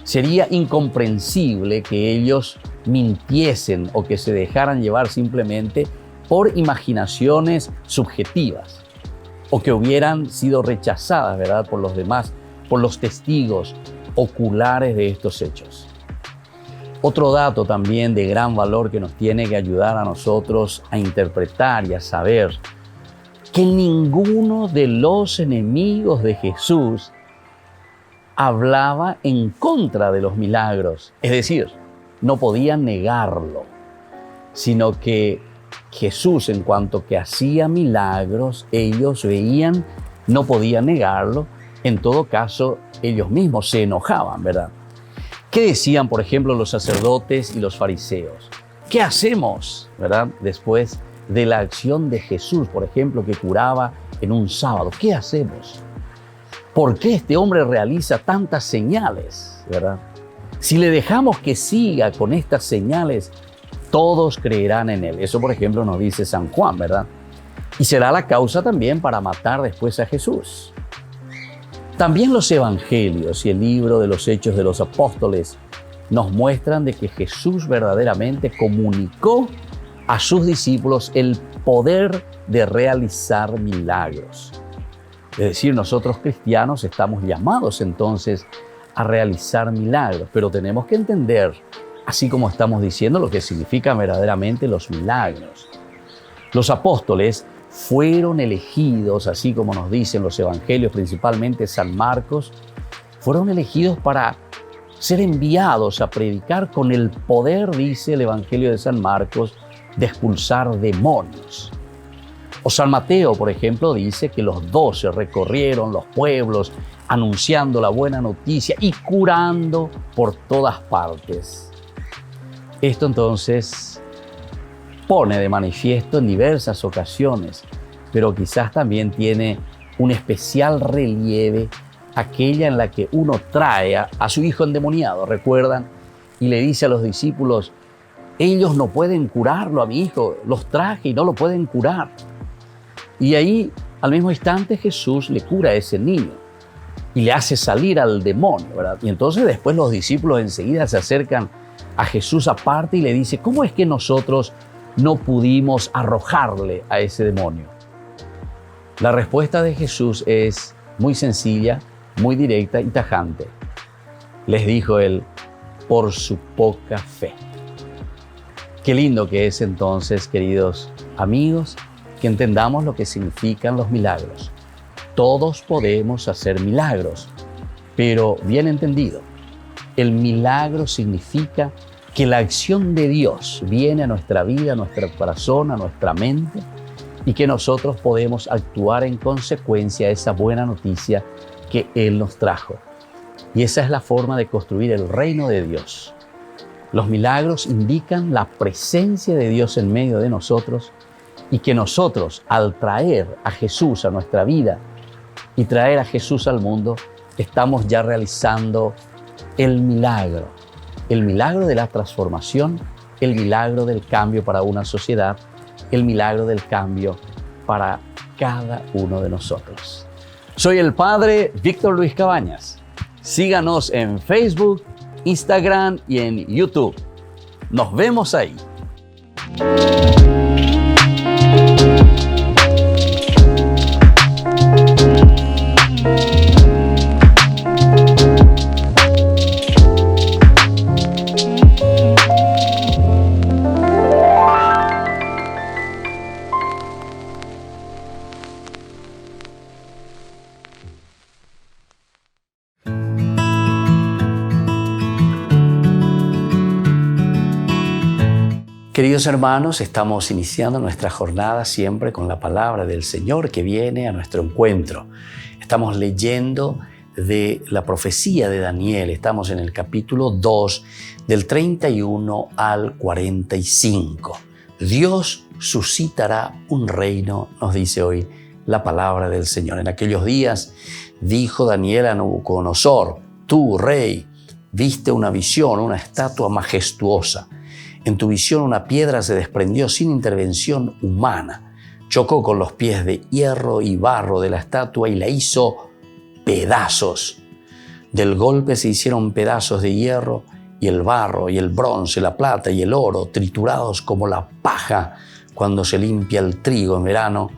Sería incomprensible que ellos mintiesen o que se dejaran llevar simplemente por imaginaciones subjetivas o que hubieran sido rechazadas, ¿verdad?, por los demás, por los testigos oculares de estos hechos. Otro dato también de gran valor que nos tiene que ayudar a nosotros a interpretar y a saber que ninguno de los enemigos de Jesús hablaba en contra de los milagros. Es decir, no podían negarlo, sino que Jesús, en cuanto que hacía milagros, ellos veían, no podían negarlo. En todo caso, ellos mismos se enojaban, ¿verdad? ¿Qué decían, por ejemplo, los sacerdotes y los fariseos? ¿Qué hacemos, verdad, después de la acción de Jesús, por ejemplo, que curaba en un sábado? ¿Qué hacemos? ¿Por qué este hombre realiza tantas señales, verdad? Si le dejamos que siga con estas señales, todos creerán en él. Eso, por ejemplo, nos dice San Juan, ¿verdad? Y será la causa también para matar después a Jesús. También los evangelios y el libro de los Hechos de los Apóstoles nos muestran de que Jesús verdaderamente comunicó a sus discípulos el poder de realizar milagros. Es decir, nosotros cristianos estamos llamados entonces a realizar milagros, pero tenemos que entender, así como estamos diciendo, lo que significan verdaderamente los milagros. Los apóstoles fueron elegidos, así como nos dicen los evangelios, principalmente San Marcos, fueron elegidos para ser enviados a predicar con el poder, dice el evangelio de San Marcos, de expulsar demonios. O San Mateo, por ejemplo, dice que los 12 recorrieron los pueblos anunciando la buena noticia y curando por todas partes. Esto entonces pone de manifiesto en diversas ocasiones, pero quizás también tiene un especial relieve aquella en la que uno trae a su hijo endemoniado, ¿recuerdan? Y le dice a los discípulos, ellos no pueden curarlo a mi hijo, los traje y no lo pueden curar. Y ahí, al mismo instante, Jesús le cura a ese niño y le hace salir al demonio, ¿verdad? Y entonces después los discípulos enseguida se acercan a Jesús aparte y le dice, ¿cómo es que nosotros no pudimos arrojarle a ese demonio? La respuesta de Jesús es muy sencilla, muy directa y tajante. Les dijo él, por su poca fe. Qué lindo que es entonces, queridos amigos, que entendamos lo que significan los milagros. Todos podemos hacer milagros, pero bien entendido, el milagro significa que la acción de Dios viene a nuestra vida, a nuestro corazón, a nuestra mente, y que nosotros podemos actuar en consecuencia de esa buena noticia que Él nos trajo. Y esa es la forma de construir el reino de Dios. Los milagros indican la presencia de Dios en medio de nosotros y que nosotros, al traer a Jesús a nuestra vida y traer a Jesús al mundo, estamos ya realizando el milagro de la transformación, el milagro del cambio para una sociedad, el milagro del cambio para cada uno de nosotros. Soy el Padre Víctor Luis Cabañas. Síganos en Facebook, Instagram y en YouTube. Nos vemos ahí. Queridos hermanos, estamos iniciando nuestra jornada siempre con la palabra del Señor que viene a nuestro encuentro. Estamos leyendo de la profecía de Daniel. Estamos en el capítulo 2, del 31 al 45. Dios suscitará un reino, nos dice hoy la palabra del Señor. En aquellos días dijo Daniel a Nabucodonosor: tú, rey, viste una visión, una estatua majestuosa. En tu visión una piedra se desprendió sin intervención humana, chocó con los pies de hierro y barro de la estatua y la hizo pedazos. Del golpe se hicieron pedazos de hierro y el barro y el bronce, la plata y el oro, triturados como la paja cuando se limpia el trigo en verano,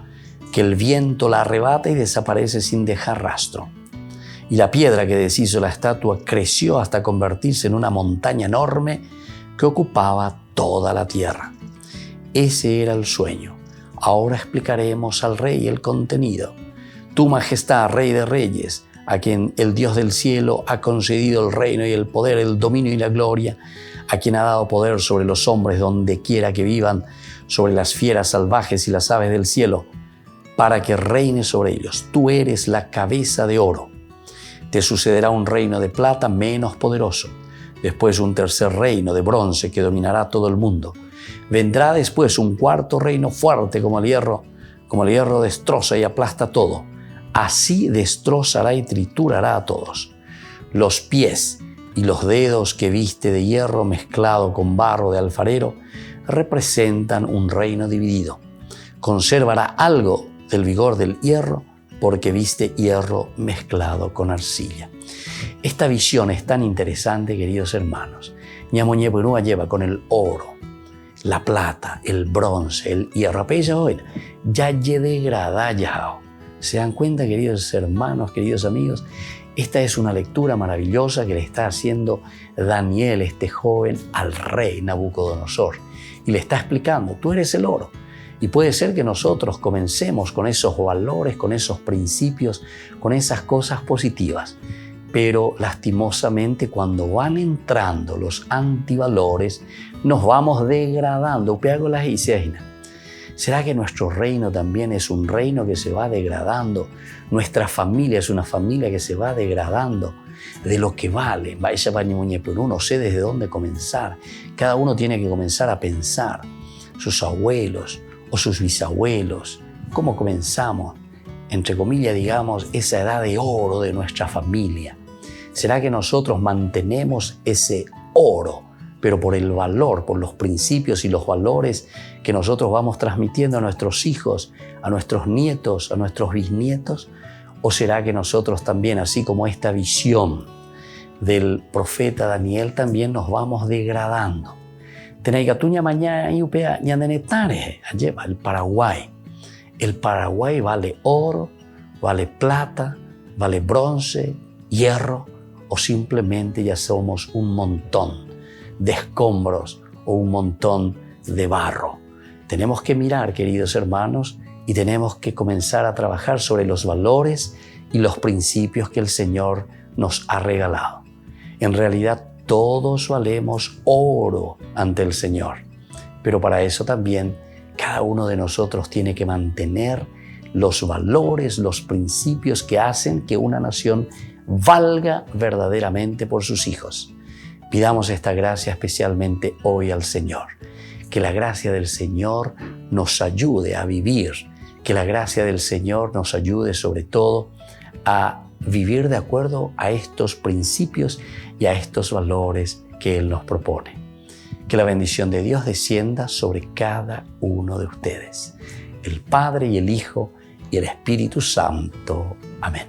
que el viento la arrebata y desaparece sin dejar rastro. Y la piedra que deshizo la estatua creció hasta convertirse en una montaña enorme que ocupaba toda la tierra. Ese era el sueño. Ahora explicaremos al rey el contenido. Tu majestad, rey de reyes, a quien el Dios del cielo ha concedido el reino y el poder, el dominio y la gloria, a quien ha dado poder sobre los hombres donde quiera que vivan, sobre las fieras salvajes y las aves del cielo, para que reine sobre ellos. Tú eres la cabeza de oro. Te sucederá un reino de plata menos poderoso. Después un tercer reino de bronce que dominará todo el mundo. Vendrá después un cuarto reino fuerte como el hierro destroza y aplasta todo. Así destrozará y triturará a todos. Los pies y los dedos que viste de hierro mezclado con barro de alfarero representan un reino dividido. Conservará algo del vigor del hierro porque viste hierro mezclado con arcilla. Esta visión es tan interesante, queridos hermanos. Ñamoñepunúa lleva con el oro, la plata, el bronce, el hierro. Ya degradado. ¿Se dan cuenta, queridos hermanos, queridos amigos? Esta es una lectura maravillosa que le está haciendo Daniel, este joven, al rey Nabucodonosor. Y le está explicando: tú eres el oro. Y puede ser que nosotros comencemos con esos valores, con esos principios, con esas cosas positivas. Pero lastimosamente cuando van entrando los antivalores, nos vamos degradando. ¿Será que nuestro reino también es un reino que se va degradando? Nuestra familia es una familia que se va degradando de lo que vale. Pero no sé desde dónde comenzar. Cada uno tiene que comenzar a pensar. Sus abuelos o sus bisabuelos. ¿Cómo comenzamos? Entre comillas, digamos, esa edad de oro de nuestra familia. ¿Será que nosotros mantenemos ese oro, pero por el valor, por los principios y los valores que nosotros vamos transmitiendo a nuestros hijos, a nuestros nietos, a nuestros bisnietos? ¿O será que nosotros también, así como esta visión del profeta Daniel, también nos vamos degradando? Tenaigatuña mañana y upea ñandenetare, lleva el Paraguay. El Paraguay vale oro, vale plata, vale bronce, hierro, o simplemente ya somos un montón de escombros o un montón de barro. Tenemos que mirar, queridos hermanos, y tenemos que comenzar a trabajar sobre los valores y los principios que el Señor nos ha regalado. En realidad, todos valemos oro ante el Señor, pero para eso también cada uno de nosotros tiene que mantener los valores, los principios que hacen que una nación valga verdaderamente por sus hijos. Pidamos esta gracia especialmente hoy al Señor. Que la gracia del Señor nos ayude a vivir, que la gracia del Señor nos ayude sobre todo a vivir de acuerdo a estos principios y a estos valores que Él nos propone. Que la bendición de Dios descienda sobre cada uno de ustedes, el Padre y el Hijo y el Espíritu Santo. Amén.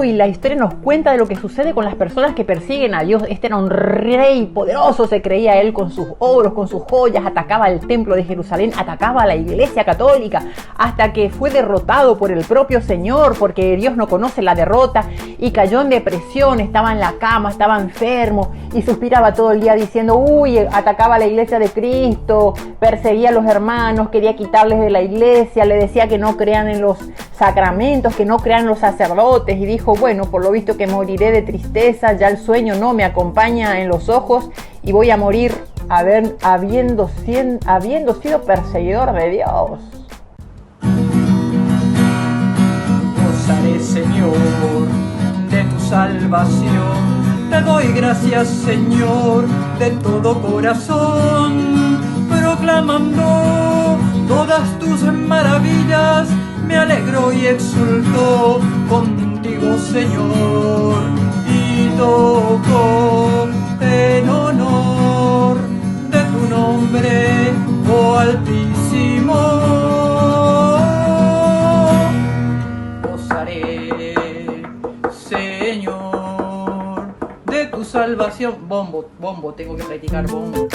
La historia nos cuenta de lo que sucede con las personas que persiguen a Dios. Este era un rey poderoso, se creía él, con sus oros, con sus joyas, atacaba el templo de Jerusalén, atacaba a la iglesia católica, hasta que fue derrotado por el propio Señor, porque Dios no conoce la derrota, y cayó en depresión, estaba en la cama, estaba enfermo, y suspiraba todo el día diciendo, atacaba a la iglesia de Cristo, perseguía a los hermanos, quería quitarles de la iglesia, le decía que no crean en los sacramentos, que no crean en los sacerdotes, y dijo, bueno, por lo visto que moriré de tristeza, ya el sueño no me acompaña en los ojos y voy a morir habiendo sido perseguidor de Dios. Gozaré, Señor, de tu salvación. Te doy gracias, Señor, de todo corazón, proclamando todas tus maravillas. Me alegro y exulto contigo, Señor, y toco en honor de tu nombre, oh Altísimo. Gozaré, Señor, de tu salvación. Bombo, tengo que practicar bombo.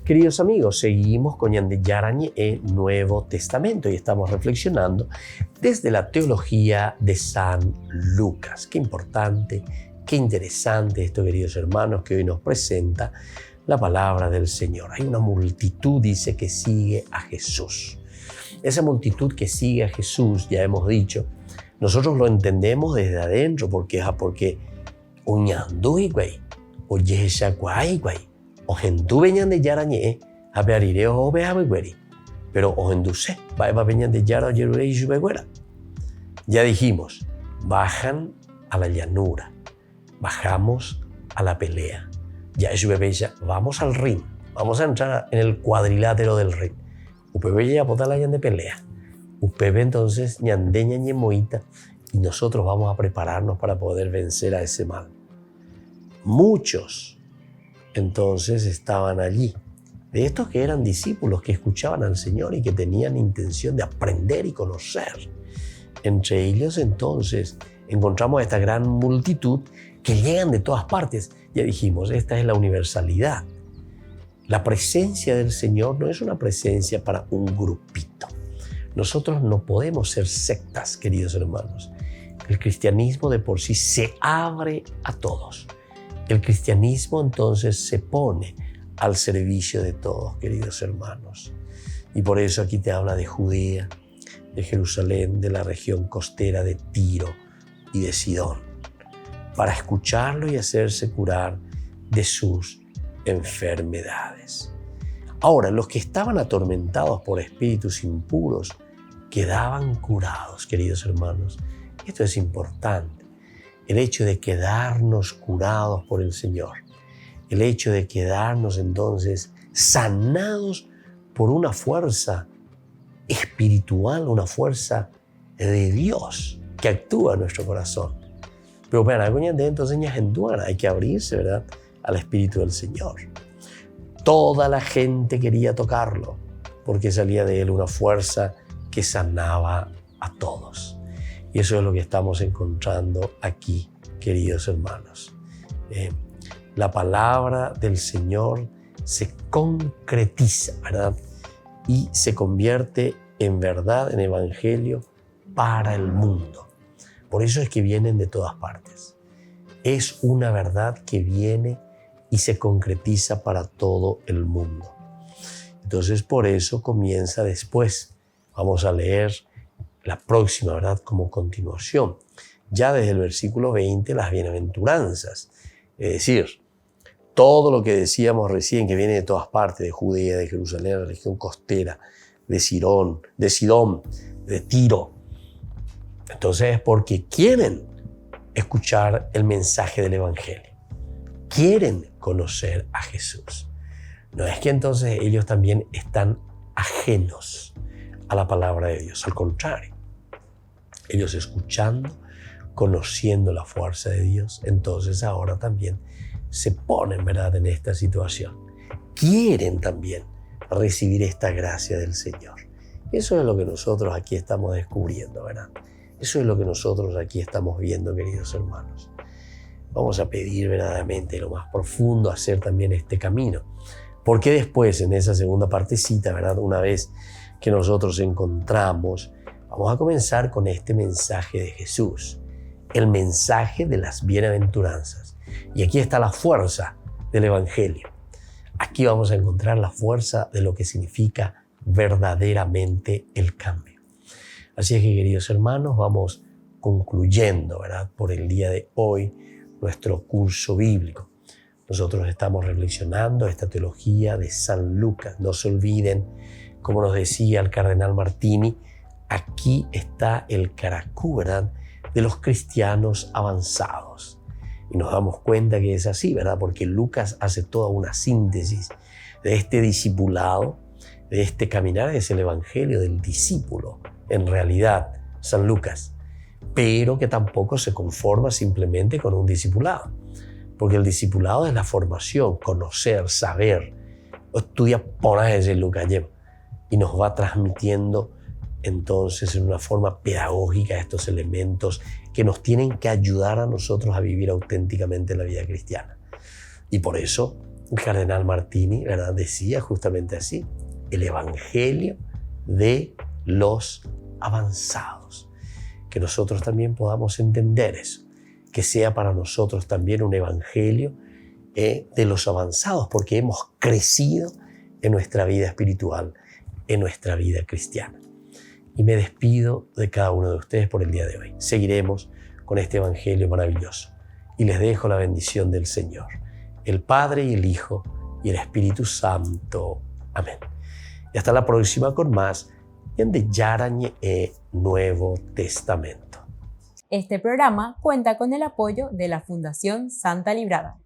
Queridos amigos, seguimos con Ñande Yarañe Nuevo Testamento y estamos reflexionando desde la teología de San Lucas. Qué importante, qué interesante esto, queridos hermanos, que hoy nos presenta la palabra del Señor. Hay una multitud, dice, que sigue a Jesús. Esa multitud que sigue a Jesús, ya hemos dicho, nosotros lo entendemos desde adentro, porque uñandui güey, oye esa guay güey. Ojendu veñan de Yarañe, a Bearireo o Beabegueri, pero Ojenduse, va veñan de Yara, Yerure y Yubeguera. Ya dijimos, bajan a la llanura, bajamos a la pelea. Ya Yubebeya, vamos al ring, vamos a entrar en el cuadrilátero del ring. Upebe ya bota la yan de pelea. Upebe entonces ñandeña ñemoita y nosotros vamos a prepararnos para poder vencer a ese mal. Muchos entonces estaban allí, de estos que eran discípulos, que escuchaban al Señor y que tenían intención de aprender y conocer. Entre ellos entonces encontramos a esta gran multitud que llegan de todas partes. Ya dijimos, esta es la universalidad. La presencia del Señor no es una presencia para un grupito. Nosotros no podemos ser sectas, queridos hermanos. El cristianismo de por sí se abre a todos. El cristianismo entonces se pone al servicio de todos, queridos hermanos. Y por eso aquí te habla de Judea, de Jerusalén, de la región costera de Tiro y de Sidón, para escucharlo y hacerse curar de sus enfermedades. Ahora, los que estaban atormentados por espíritus impuros quedaban curados, queridos hermanos. Esto es importante. El hecho de quedarnos curados por el Señor, el hecho de quedarnos entonces sanados por una fuerza espiritual, una fuerza de Dios que actúa en nuestro corazón. Pero para entonces hay que abrirse, ¿verdad?, al Espíritu del Señor. Toda la gente quería tocarlo porque salía de él una fuerza que sanaba a todos. Y eso es lo que estamos encontrando aquí, queridos hermanos. La palabra del Señor se concretiza, ¿verdad? Y se convierte en verdad, en evangelio para el mundo. Por eso es que vienen de todas partes. Es una verdad que viene y se concretiza para todo el mundo. Entonces, por eso comienza después. Vamos a leer la próxima, ¿verdad? Como continuación. Ya desde el versículo 20, las bienaventuranzas. Es decir, todo lo que decíamos recién, que viene de todas partes, de Judea, de Jerusalén, de la región costera, de Sidón, de Tiro. Entonces es porque quieren escuchar el mensaje del Evangelio. Quieren conocer a Jesús. No es que entonces ellos también están ajenos a la palabra de Dios. Al contrario, ellos escuchando, conociendo la fuerza de Dios, entonces ahora también se ponen, ¿verdad?, en esta situación. Quieren también recibir esta gracia del Señor. Eso es lo que nosotros aquí estamos descubriendo, ¿verdad? Eso es lo que nosotros aquí estamos viendo, queridos hermanos. Vamos a pedir verdaderamente lo más profundo hacer también este camino. Porque después, en esa segunda partecita, ¿verdad?, una vez que nosotros encontramos, vamos a comenzar con este mensaje de Jesús, el mensaje de las bienaventuranzas. Y aquí está la fuerza del Evangelio. Aquí vamos a encontrar la fuerza de lo que significa verdaderamente el cambio. Así es que, queridos hermanos, vamos concluyendo, ¿verdad?, por el día de hoy nuestro curso bíblico. Nosotros estamos reflexionando esta teología de San Lucas. No se olviden, como nos decía el cardenal Martini, aquí está el caracú, ¿verdad?, de los cristianos avanzados. Y nos damos cuenta que es así, ¿verdad?, porque Lucas hace toda una síntesis de este discipulado, de este caminar. Es el evangelio del discípulo, en realidad, San Lucas, pero que tampoco se conforma simplemente con un discipulado, porque el discipulado es la formación, conocer, saber. Estudia poner ese Lucas y nos va transmitiendo entonces en una forma pedagógica estos elementos que nos tienen que ayudar a nosotros a vivir auténticamente la vida cristiana. Y por eso el cardenal Martini, ¿verdad?, decía justamente así: el evangelio de los avanzados. Que nosotros también podamos entender eso, que sea para nosotros también un evangelio de los avanzados, porque hemos crecido en nuestra vida espiritual, en nuestra vida cristiana. Y me despido de cada uno de ustedes por el día de hoy. Seguiremos con este evangelio maravilloso y les dejo la bendición del Señor, el Padre y el Hijo y el Espíritu Santo. Amén. Y hasta la próxima con más de Yarañe Nuevo Testamento. Este programa cuenta con el apoyo de la Fundación Santa Librada.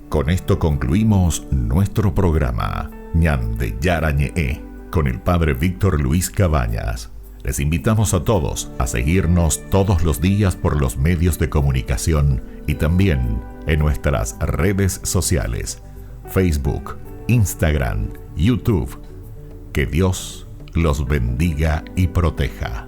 Con esto concluimos nuestro programa Ñande Yarañe con el Padre Víctor Luis Cabañas. Les invitamos a todos a seguirnos todos los días por los medios de comunicación y también en nuestras redes sociales, Facebook, Instagram, YouTube. Que Dios los bendiga y proteja.